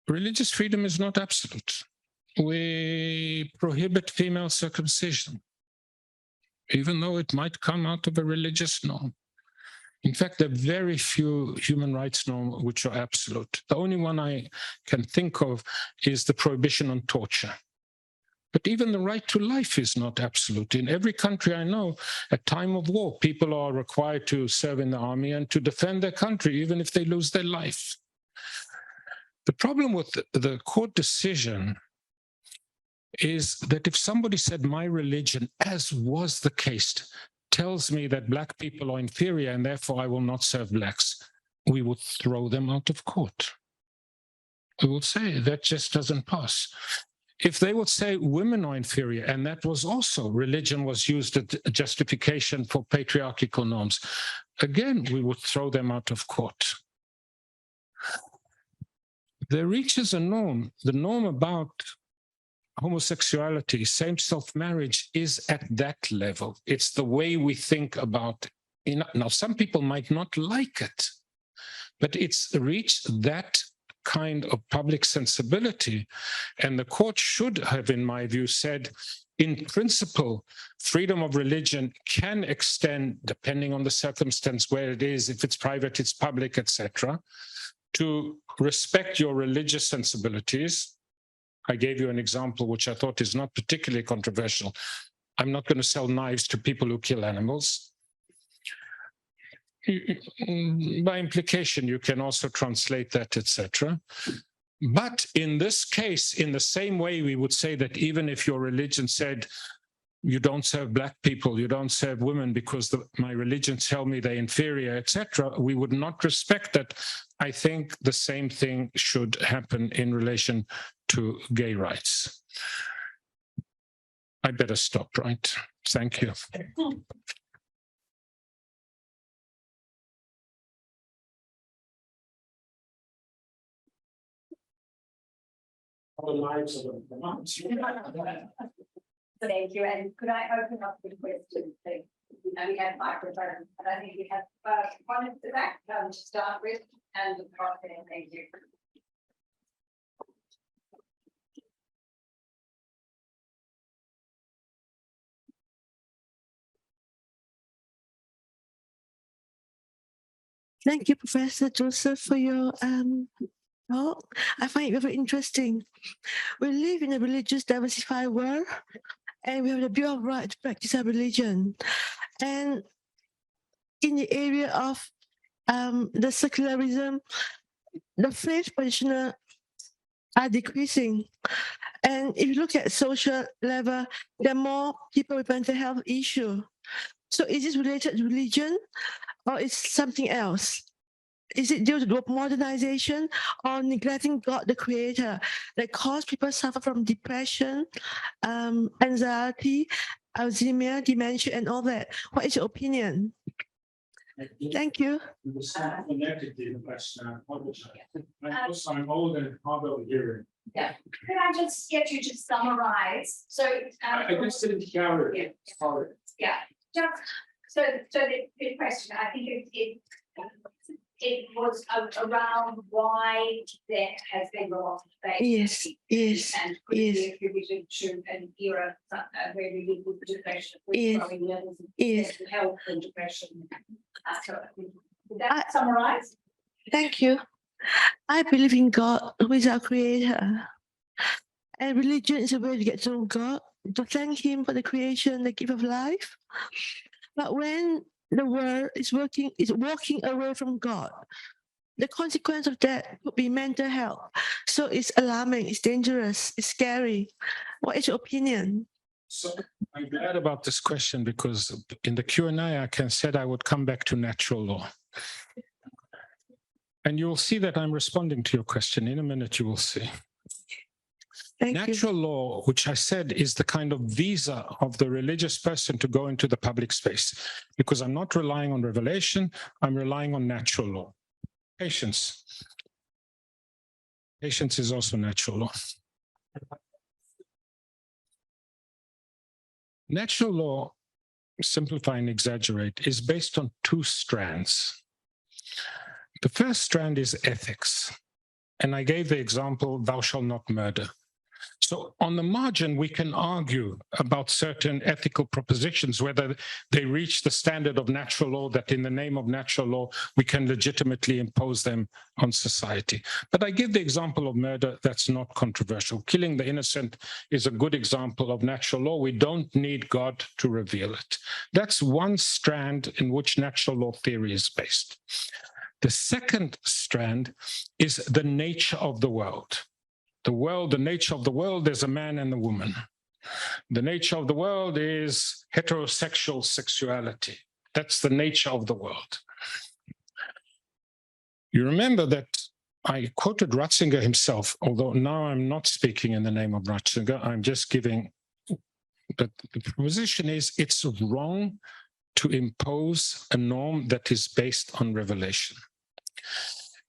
Religious freedom is not absolute. We prohibit female circumcision, even though it might come out of a religious norm. In fact, there are very few human rights norms which are absolute. The only one I can think of is the prohibition on torture. But even the right to life is not absolute. In every country I know, at time of war, people are required to serve in the army and to defend their country, even if they lose their life. The problem with the court decision is that if somebody said my religion, as was the case, tells me that black people are inferior and therefore I will not serve blacks, we would throw them out of court. We would say that just doesn't pass. If they would say women are inferior, and that was also, religion was used as a justification for patriarchal norms, again, we would throw them out of court. There reaches a norm, the norm about homosexuality, same-sex marriage is at that level. It's the way we think about it. Now, some people might not like it, but it's reached that kind of public sensibility. And the court should have, in my view, said, in principle, freedom of religion can extend, depending on the circumstance where it is, if it's private, it's public, etc., to respect your religious sensibilities. I gave you an example which I thought is not particularly controversial. I'm not going to sell knives to people who kill animals. By implication, you can also translate that, etc. But in this case, in the same way we would say that even if your religion said you don't serve black people, you don't serve women because my religion tell me they're inferior, etc., we would not respect that. I think the same thing should happen in relation to gay rights. I better stop, right? Thank you. Our lives are the Thank you, and could I open up the question, please? We have microphones, and I think we have one at the back to start with, and across there, thank you. Thank you, Professor Joseph, for your talk. I find it very interesting. We live in a religious diversified world, and we have the Bill of Rights to practice our religion. And in the area of the secularism, the faith practitioners are decreasing. And if you look at social level, there are more people with mental health issues. So is this related to religion, or is something else? Is it due to modernization or neglecting God, the creator, that cause people suffer from depression, anxiety, Alzheimer's, dementia, and all that? What is your opinion? Thank you. It was not connected to the question. I apologize. I'm old and hard of hearing. Yeah, could I just get you to summarize? So I just didn't hear it. Sorry. yeah, just so the question, I think it was around why there has been a lot of debate. Yes, and could be attributed to an era where we live with depression, with growing levels of mental health and depression. So did that summarize? Thank you. I believe in God, who is our creator. And religion is a way to get to know God, to thank him for the creation, the gift of life. But when the world is walking away from God, the consequence of that would be mental health. So it's alarming, it's dangerous, it's scary. What is your opinion? So I'm glad about this question, because in the Q&A I can said I would come back to natural law. And you will see that I'm responding to your question. In a minute, you will see. Natural law, which I said is the kind of visa of the religious person to go into the public space, because I'm not relying on revelation, I'm relying on natural law. Patience. Patience is also natural law. Natural law, simplify and exaggerate, is based on two strands. The first strand is ethics. And I gave the example, thou shalt not murder. So on the margin, we can argue about certain ethical propositions, whether they reach the standard of natural law, that in the name of natural law, we can legitimately impose them on society. But I give the example of murder that's not controversial. Killing the innocent is a good example of natural law. We don't need God to reveal it. That's one strand in which natural law theory is based. The second strand is the nature of the world. The nature of the world is a man and a woman. The nature of the world is heterosexual sexuality. That's the nature of the world. You remember that I quoted Ratzinger himself, although now I'm not speaking in the name of Ratzinger, I'm just giving, but the proposition is it's wrong to impose a norm that is based on revelation.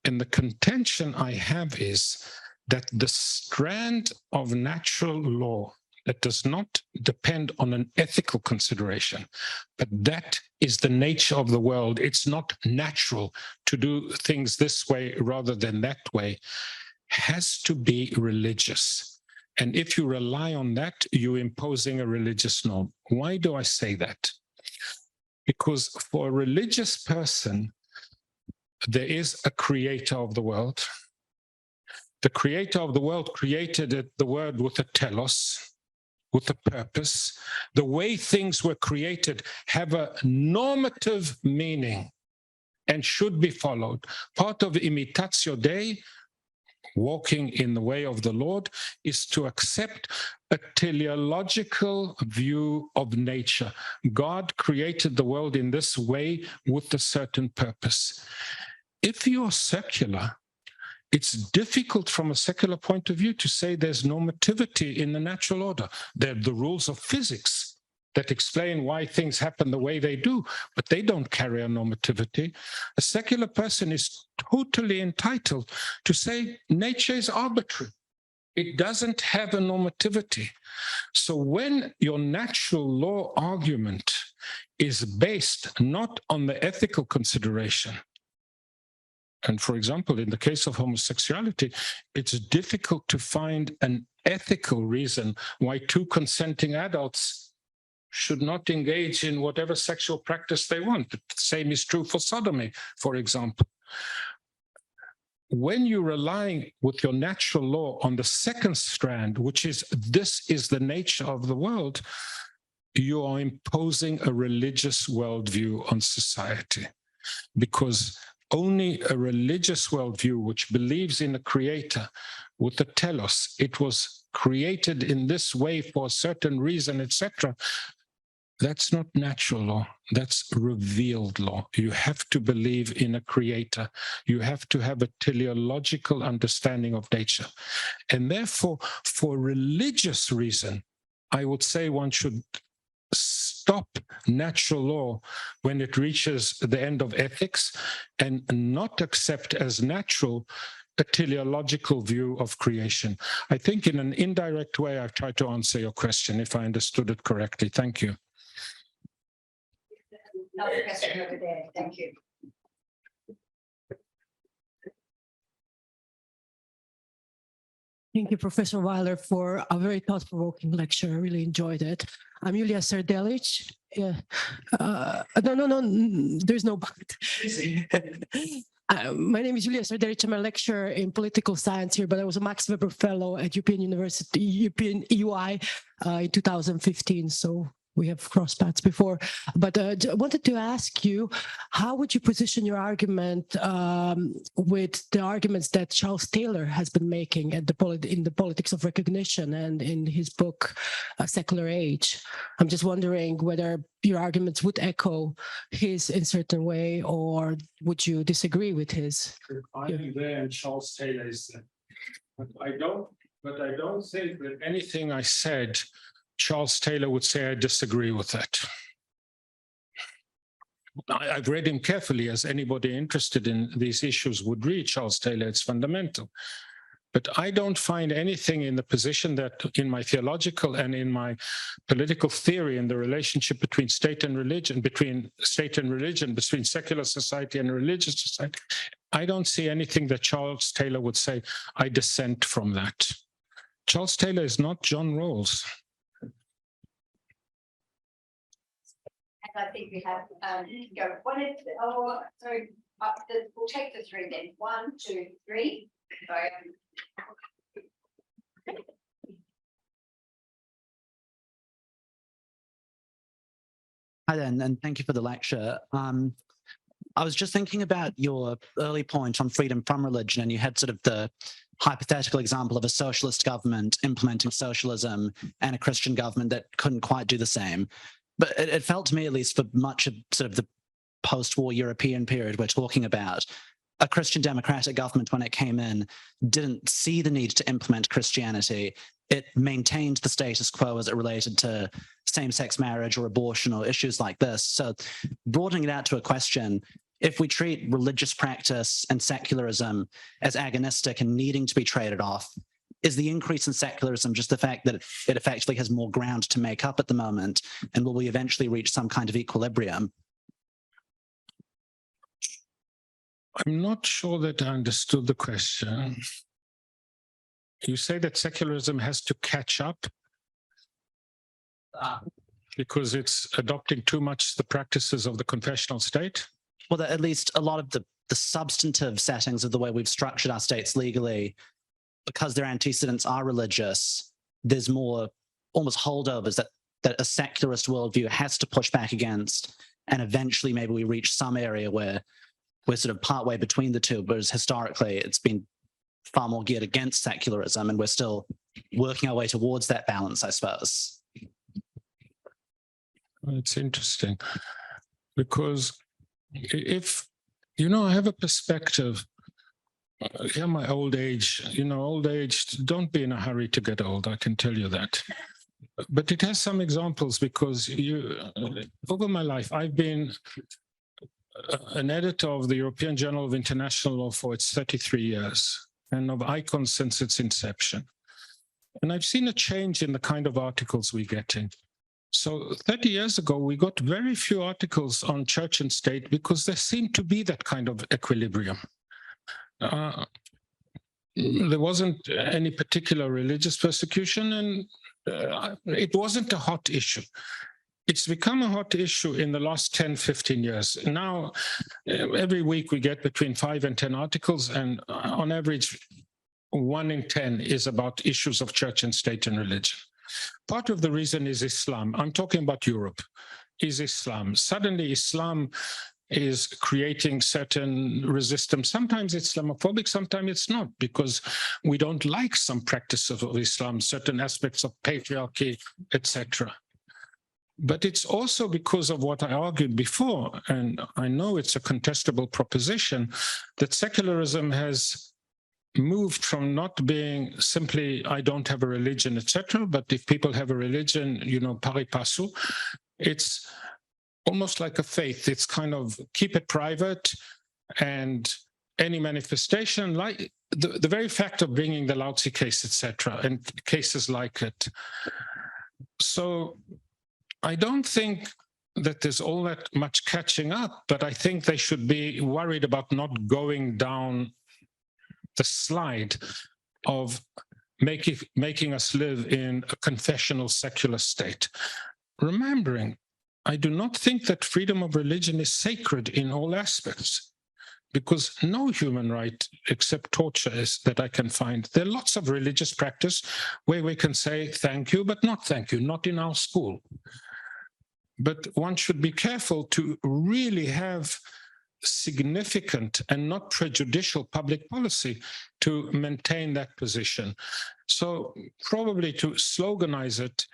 And the contention I have is that the strand of natural law that does not depend on an ethical consideration, but that is the nature of the world. It's not natural to do things this way rather than that way, has to be religious. And if you rely on that, you're imposing a religious norm. Why do I say that? Because for a religious person, there is a creator of the world. The creator of the world created the world with a telos, with a purpose. The way things were created have a normative meaning and should be followed. Part of imitatio Dei, walking in the way of the Lord is to accept a teleological view of nature. God created the world in this way with a certain purpose. If you are secular, it's difficult from a secular point of view to say there's normativity in the natural order. They're the rules of physics that explain why things happen the way they do, but they don't carry a normativity. A secular person is totally entitled to say nature is arbitrary. It doesn't have a normativity. So when your natural law argument is based not on the ethical consideration, and for example, in the case of homosexuality, it's difficult to find an ethical reason why two consenting adults should not engage in whatever sexual practice they want. The same is true for sodomy, for example. When you're relying with your natural law on the second strand, which is this is the nature of the world, you are imposing a religious worldview on society, because only a religious worldview which believes in a creator with the telos, it was created in this way for a certain reason, etc., that's not natural law, that's revealed law. You have to believe in a creator. You have to have a teleological understanding of nature. And therefore, for religious reason, I would say one should stop natural law when it reaches the end of ethics and not accept as natural a teleological view of creation. I think in an indirect way, I've tried to answer your question, if I understood it correctly. Thank you. Another question over there. Thank you. Thank you, Professor Weiler, for a very thought-provoking lecture. I really enjoyed it. I'm Julia Serdelic. Yeah. No, there's no but. My name is Julia Serdelic. I'm a lecturer in political science here, but I was a Max Weber Fellow at European UI in 2015. So we have crossed paths before, but I wanted to ask you, how would you position your argument with the arguments that Charles Taylor has been making at in the Politics of Recognition and in his book, Secular Age? I'm just wondering whether your arguments would echo his in a certain way, or would you disagree with his? I'm there and Charles Taylor is there. But I don't think that anything I said Charles Taylor would say I disagree with that. I've read him carefully, as anybody interested in these issues would read Charles Taylor. It's fundamental. But I don't find anything in the position that in my theological and in my political theory in the relationship between state and religion, between secular society and religious society, I don't see anything that Charles Taylor would say, I dissent from that. Charles Taylor is not John Rawls. I think we have go we'll take the three then. 1, 2, 3. Sorry. Hi there, and thank you for the lecture. I was just thinking about your early point on freedom from religion, and you had sort of the hypothetical example of a socialist government implementing socialism and a Christian government that couldn't quite do the same. But it felt to me, at least for much of sort of the post-war European period we're talking about, a Christian democratic government, when it came in, didn't see the need to implement Christianity. It maintained the status quo as it related to same-sex marriage or abortion or issues like this. So broadening it out to a question, if we treat religious practice and secularism as agonistic and needing to be traded off, is the increase in secularism just the fact that it effectively has more ground to make up at the moment? And will we eventually reach some kind of equilibrium? I'm not sure that I understood the question. You say that secularism has to catch up because it's adopting too much the practices of the confessional state? Well, at least a lot of the substantive settings of the way we've structured our states legally, because their antecedents are religious, there's more almost holdovers that a secularist worldview has to push back against, and eventually maybe we reach some area where we're sort of partway between the two, whereas historically it's been far more geared against secularism, and we're still working our way towards that balance, I suppose. It's interesting because if, you know, I have a perspective, yeah, my old age, you know, old age, don't be in a hurry to get old, I can tell you that. But it has some examples because over my life, I've been an editor of the European Journal of International Law for its 33 years and of ICON since its inception. And I've seen a change in the kind of articles we're getting. So 30 years ago, we got very few articles on church and state because there seemed to be that kind of equilibrium. There wasn't any particular religious persecution, and it wasn't a hot issue. It's become a hot issue in the last 10, 15 years. Now, every week we get between 5 and 10 articles, and on average, 1 in 10 is about issues of church and state and religion. Part of the reason is Islam. I'm talking about Europe, is Islam. Suddenly, Islam is creating certain resistance. Sometimes it's Islamophobic, sometimes it's not, because we don't like some practices of Islam, certain aspects of patriarchy, etc. But it's also because of what I argued before, and I know it's a contestable proposition, that secularism has moved from not being simply, I don't have a religion, etc., but if people have a religion, you know, pari passu, it's almost like a faith. It's kind of keep it private, and any manifestation, like the very fact of bringing the Lao Tzu case, etc., and cases like it. So I don't think that there's all that much catching up, but I think they should be worried about not going down the slide of making us live in a confessional secular state. Remembering, I do not think that freedom of religion is sacred in all aspects, because no human right except torture is that I can find. There are lots of religious practice where we can say thank you, but not thank you, not in our school. But one should be careful to really have significant and not prejudicial public policy to maintain that position. So probably to sloganize it,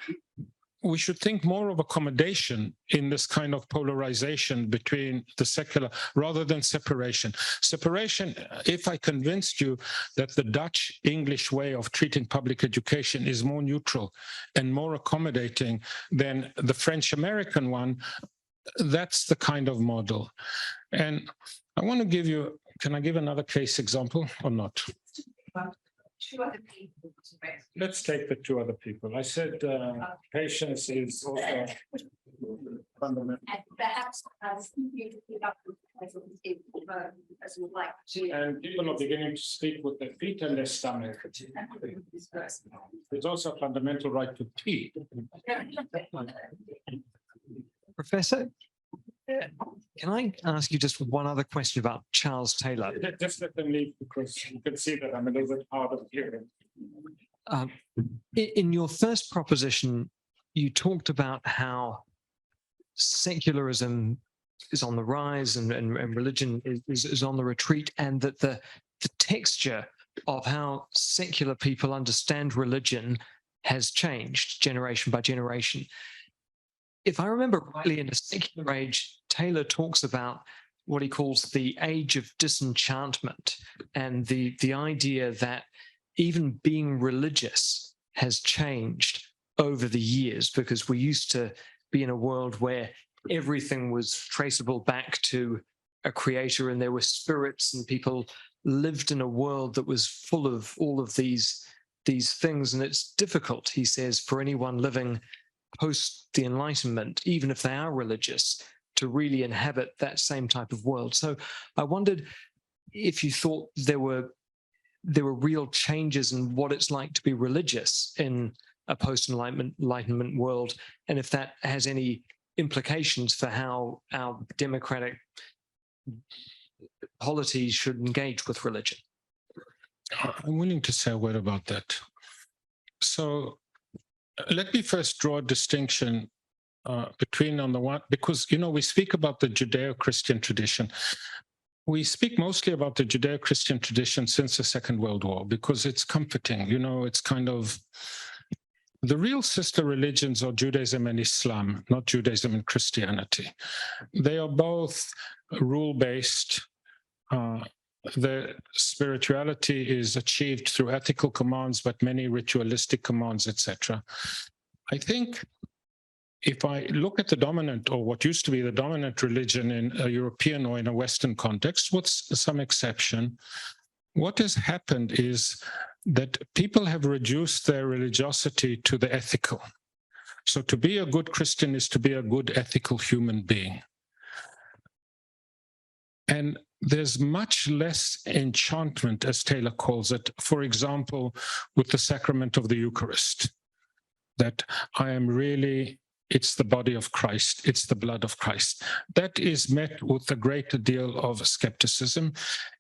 we should think more of accommodation in this kind of polarization between the secular rather than separation. Separation, if I convinced you that the Dutch English way of treating public education is more neutral and more accommodating than the French American one, that's the kind of model. And I want to give you, can I give another case example or not? 2 other people. Let's take the 2 other people. I said patience is also fundamental. And perhaps as you would like to. And people are beginning to speak with their feet and their stomach. There's also a fundamental right to pee. Professor, can I ask you just one other question about Charles Taylor? Just let them leave, because you can see that I'm a little bit hard of hearing. In your first proposition, you talked about how secularism is on the rise and religion is on the retreat, and that the texture of how secular people understand religion has changed generation by generation. If I remember rightly, in The Secular Age, Taylor talks about what he calls the age of disenchantment, and the idea that even being religious has changed over the years, because we used to be in a world where everything was traceable back to a creator, and there were spirits, and people lived in a world that was full of all of these things. And it's difficult, he says, for anyone living post the Enlightenment, even if they are religious, to really inhabit that same type of world. So I wondered if you thought there were real changes in what it's like to be religious in a post-Enlightenment world, and if that has any implications for how our democratic polities should engage with religion. I'm willing to say a word about that. So let me first draw a distinction between, on the one, because, you know, we speak about the Judeo-Christian tradition. we speak mostly about the Judeo-Christian tradition since the Second World War because it's comforting. You know, it's kind of the real sister religions are Judaism and Islam, not Judaism and Christianity. They are both rule-based. The spirituality is achieved through ethical commands, but many ritualistic commands, etc. I think if I look at the dominant, or what used to be the dominant religion in a European or in a Western context, with some exception, what has happened is that people have reduced their religiosity to the ethical. So to be a good Christian is to be a good ethical human being. And there's much less enchantment, as Taylor calls it, for example, with the sacrament of the Eucharist, that I am really, it's the body of Christ, it's the blood of Christ. That is met with a greater deal of skepticism.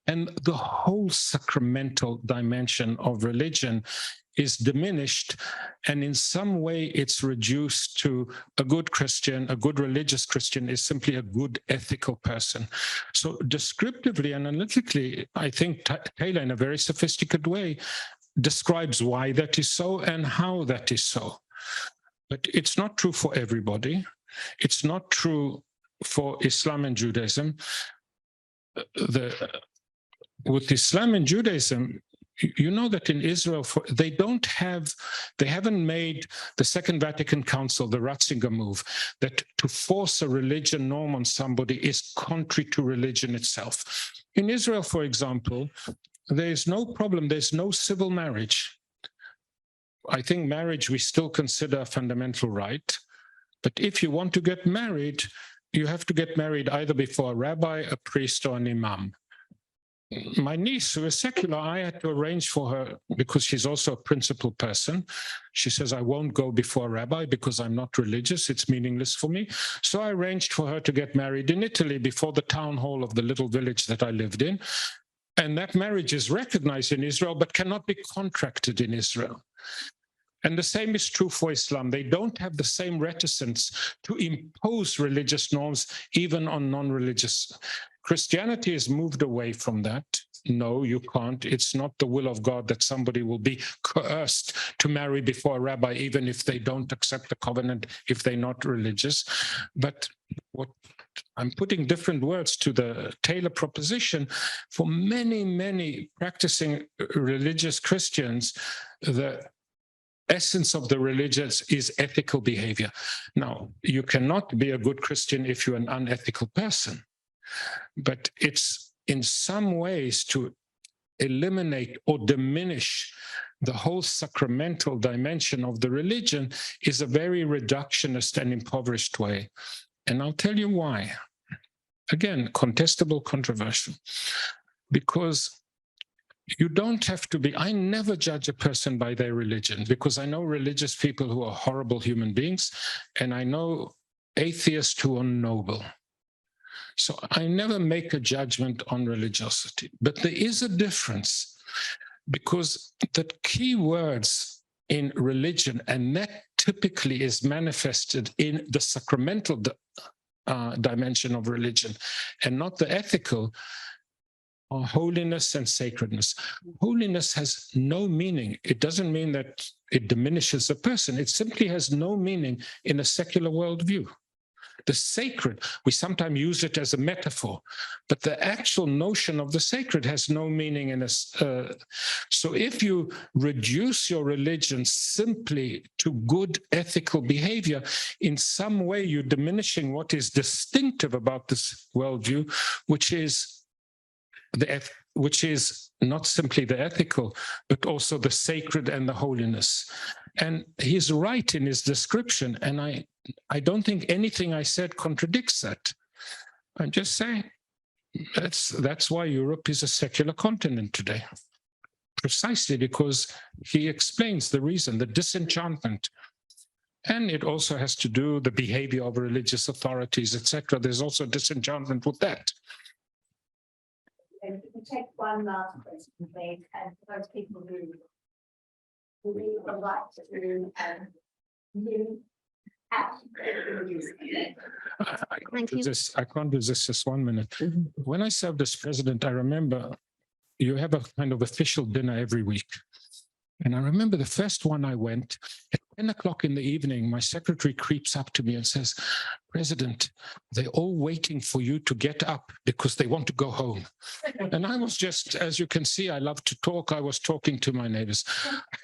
And the whole sacramental dimension of religion is diminished, and in some way it's reduced to a good Christian, a good religious Christian is simply a good ethical person. So descriptively and analytically, I think Taylor, in a very sophisticated way, describes why that is so and how that is so. But it's not true for everybody. It's not true for Islam and Judaism. With Islam and Judaism, you know that in Israel, they haven't made the Second Vatican Council, the Ratzinger move, that to force a religion norm on somebody is contrary to religion itself. In Israel, for example, there is no problem, there's no civil marriage. I think marriage we still consider a fundamental right, but if you want to get married, you have to get married either before a rabbi, a priest, or an imam. My niece, who is secular, I had to arrange for her, because she's also a principled person. She says, I won't go before a rabbi because I'm not religious. It's meaningless for me. So I arranged for her to get married in Italy before the town hall of the little village that I lived in. And that marriage is recognized in Israel, but cannot be contracted in Israel. And the same is true for Islam. They don't have the same reticence to impose religious norms, even on non-religious. Christianity has moved away from that. No, you can't. It's not the will of God that somebody will be coerced to marry before a rabbi, even if they don't accept the covenant, if they're not religious. But what I'm putting different words to the Taylor proposition. For many, many practicing religious Christians, the essence of the religious is ethical behavior. Now, you cannot be a good Christian if you're an unethical person, but it's in some ways to eliminate or diminish the whole sacramental dimension of the religion is a very reductionist and impoverished way. And I'll tell you why. Again, contestable, controversial, because you don't have to be, I never judge a person by their religion, because I know religious people who are horrible human beings, and I know atheists who are noble. So I never make a judgment on religiosity. But there is a difference, because the key words in religion, and that typically is manifested in the sacramental dimension of religion, and not the ethical, are holiness and sacredness. Holiness has no meaning. It doesn't mean that it diminishes the person. It simply has no meaning in a secular worldview. The sacred, we sometimes use it as a metaphor, but the actual notion of the sacred has no meaning in us. So if you reduce your religion simply to good ethical behavior, in some way you're diminishing what is distinctive about this worldview, which is not simply the ethical, but also the sacred and the holiness. And he's right in his description, and I don't think anything I said contradicts that. I'm just saying that's why Europe is a secular continent today, precisely because he explains the reason, the disenchantment. And it also has to do with the behavior of religious authorities, etc. There's also disenchantment with that. And we take one last question, please, and for those people who really would like to new I can't resist this 1 minute. When I served as president, I remember you have a kind of official dinner every week. And I remember the first one I went, at 10 o'clock in the evening, my secretary creeps up to me and says, President, they're all waiting for you to get up because they want to go home. And I was just, as you can see, I love to talk. I was talking to my neighbors.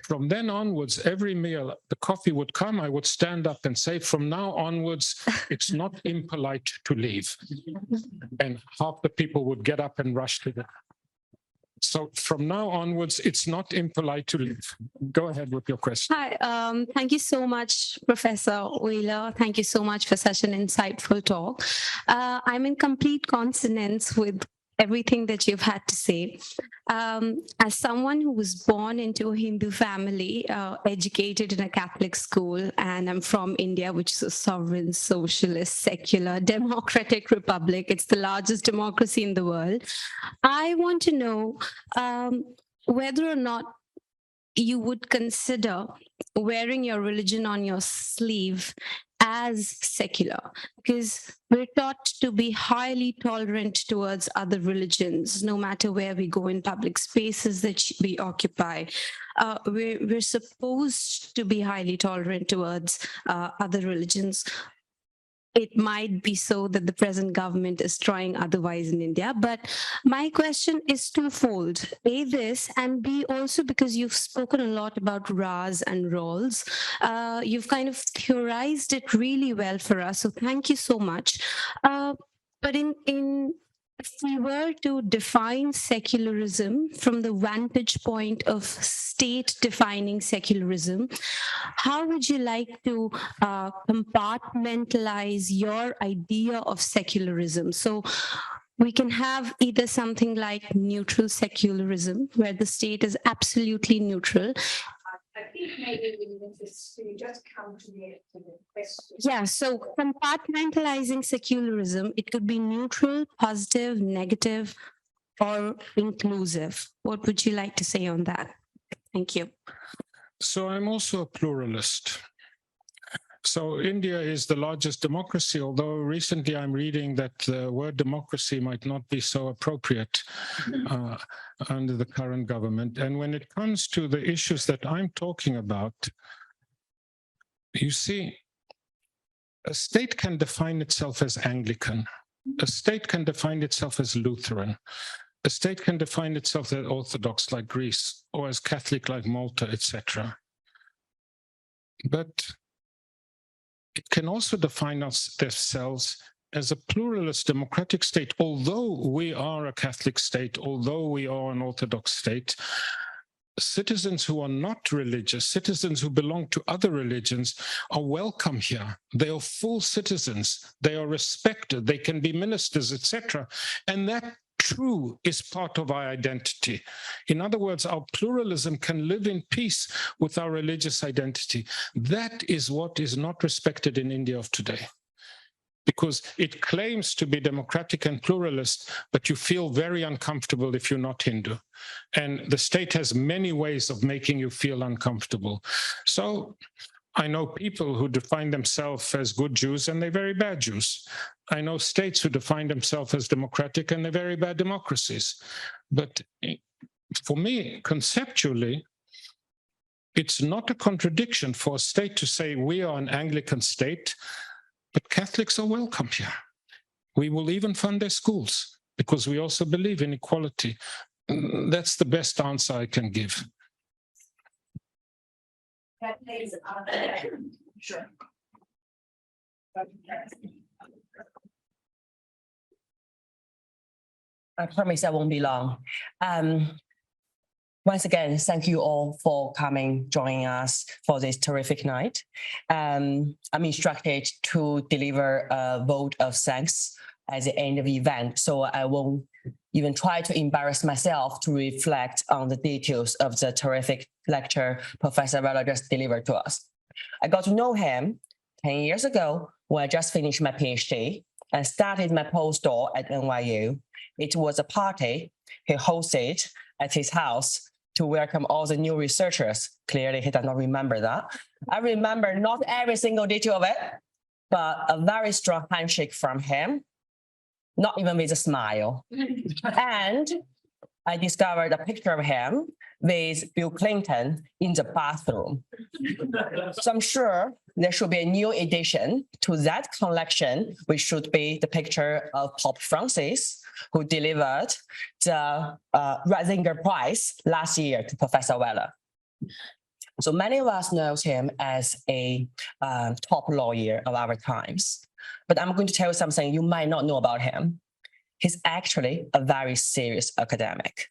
From then onwards, every meal, the coffee would come, I would stand up and say, from now onwards, it's not impolite to leave. And half the people would get up and rush to the. So from now onwards, it's not impolite to leave. Go ahead with your question. Hi, thank you so much, Professor Weiler. Thank you so much for such an insightful talk. I'm in complete consonance with everything that you've had to say. As someone who was born into a Hindu family, educated in a Catholic school, and I'm from India, which is a sovereign, socialist, secular, democratic republic. It's the largest democracy in the world. I want to know whether or not you would consider wearing your religion on your sleeve as secular, because we're taught to be highly tolerant towards other religions, no matter where we go in public spaces that we occupy. We're supposed to be highly tolerant towards other religions. It might be so that the present government is trying otherwise in India, but my question is twofold. A, this, and B, also because you've spoken a lot about Ras and roles. You've kind of theorized it really well for us, so thank you so much. But if we were to define secularism from the vantage point of state defining secularism, how would you like to compartmentalize your idea of secularism? So we can have either something like neutral secularism, where the state is absolutely neutral. I think maybe we need to just come to the question. Yeah, so compartmentalizing secularism, it could be neutral, positive, negative, or inclusive. What would you like to say on that? Thank you. So I'm also a pluralist. So India is the largest democracy, although recently I'm reading that the word democracy might not be so appropriate under the current government. And when it comes to the issues that I'm talking about, you see, a state can define itself as Anglican. A state can define itself as Lutheran. A state can define itself as Orthodox like Greece, or as Catholic like Malta, etc. But it can also define themselves as a pluralist democratic state. Although we are a Catholic state, although we are an Orthodox state, citizens who are not religious, citizens who belong to other religions are welcome here. They are full citizens. They are respected. They can be ministers, etc. And that true is part of our identity. In other words, our pluralism can live in peace with our religious identity. That is what is not respected in India of today, because it claims to be democratic and pluralist, but you feel very uncomfortable if you're not Hindu. And the state has many ways of making you feel uncomfortable. So I know people who define themselves as good Jews and they're very bad Jews. I know states who define themselves as democratic and they're very bad democracies. But for me, conceptually, it's not a contradiction for a state to say we are an Anglican state, but Catholics are welcome here. We will even fund their schools because we also believe in equality. That's the best answer I can give. Sure. I promise I won't be long. Once again, thank you all for coming, joining us for this terrific night. I'm instructed to deliver a vote of thanks at the end of the event, so I won't even try to embarrass myself to reflect on the details of the terrific lecture Professor Weiler just delivered to us. I got to know him 10 years ago when I just finished my PhD and started my postdoc at NYU. It was a party he hosted at his house to welcome all the new researchers. Clearly, he does not remember that. I remember not every single detail of it, but a very strong handshake from him, not even with a smile. And I discovered a picture of him with Bill Clinton in the bathroom. So I'm sure there should be a new addition to that collection, which should be the picture of Pope Francis, who delivered the Ratzinger Prize last year to Professor Weiler. So many of us know him as a top lawyer of our times, but I'm going to tell you something you might not know about him. He's actually a very serious academic.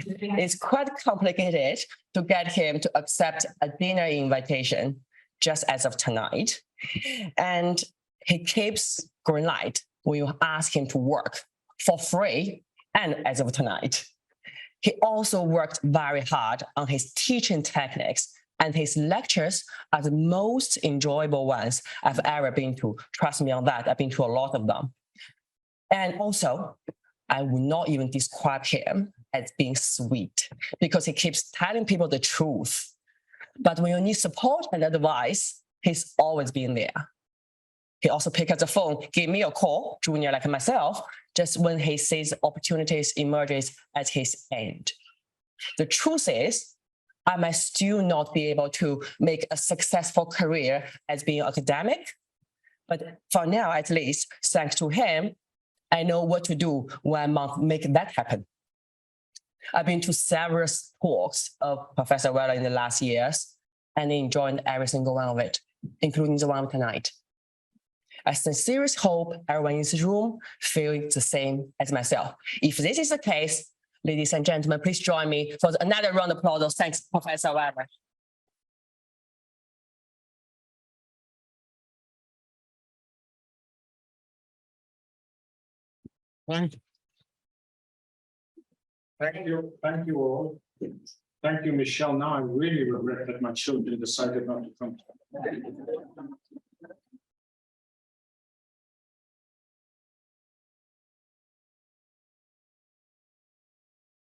It's quite complicated to get him to accept a dinner invitation just as of tonight. And he keeps green light when you ask him to work for free and as of tonight. He also worked very hard on his teaching techniques, and his lectures are the most enjoyable ones I've ever been to. Trust me on that, I've been to a lot of them. And also, I would not even describe him as being sweet because he keeps telling people the truth. But when you need support and advice, he's always been there. He also pick up the phone, give me a call, junior like myself, just when he sees opportunities emerges at his end. The truth is, I might still not be able to make a successful career as being academic, but for now, at least, thanks to him, I know what to do when I make that happen. I've been to several talks of Professor Weiler in the last years and enjoyed every single one of it, including the one tonight. I sincerely hope everyone in this room feels the same as myself. If this is the case, ladies and gentlemen, please join me for another round of applause. Thanks, Professor Weiler. Thank you all. Thank you, Michelle. Now I really regret that my children decided not to come.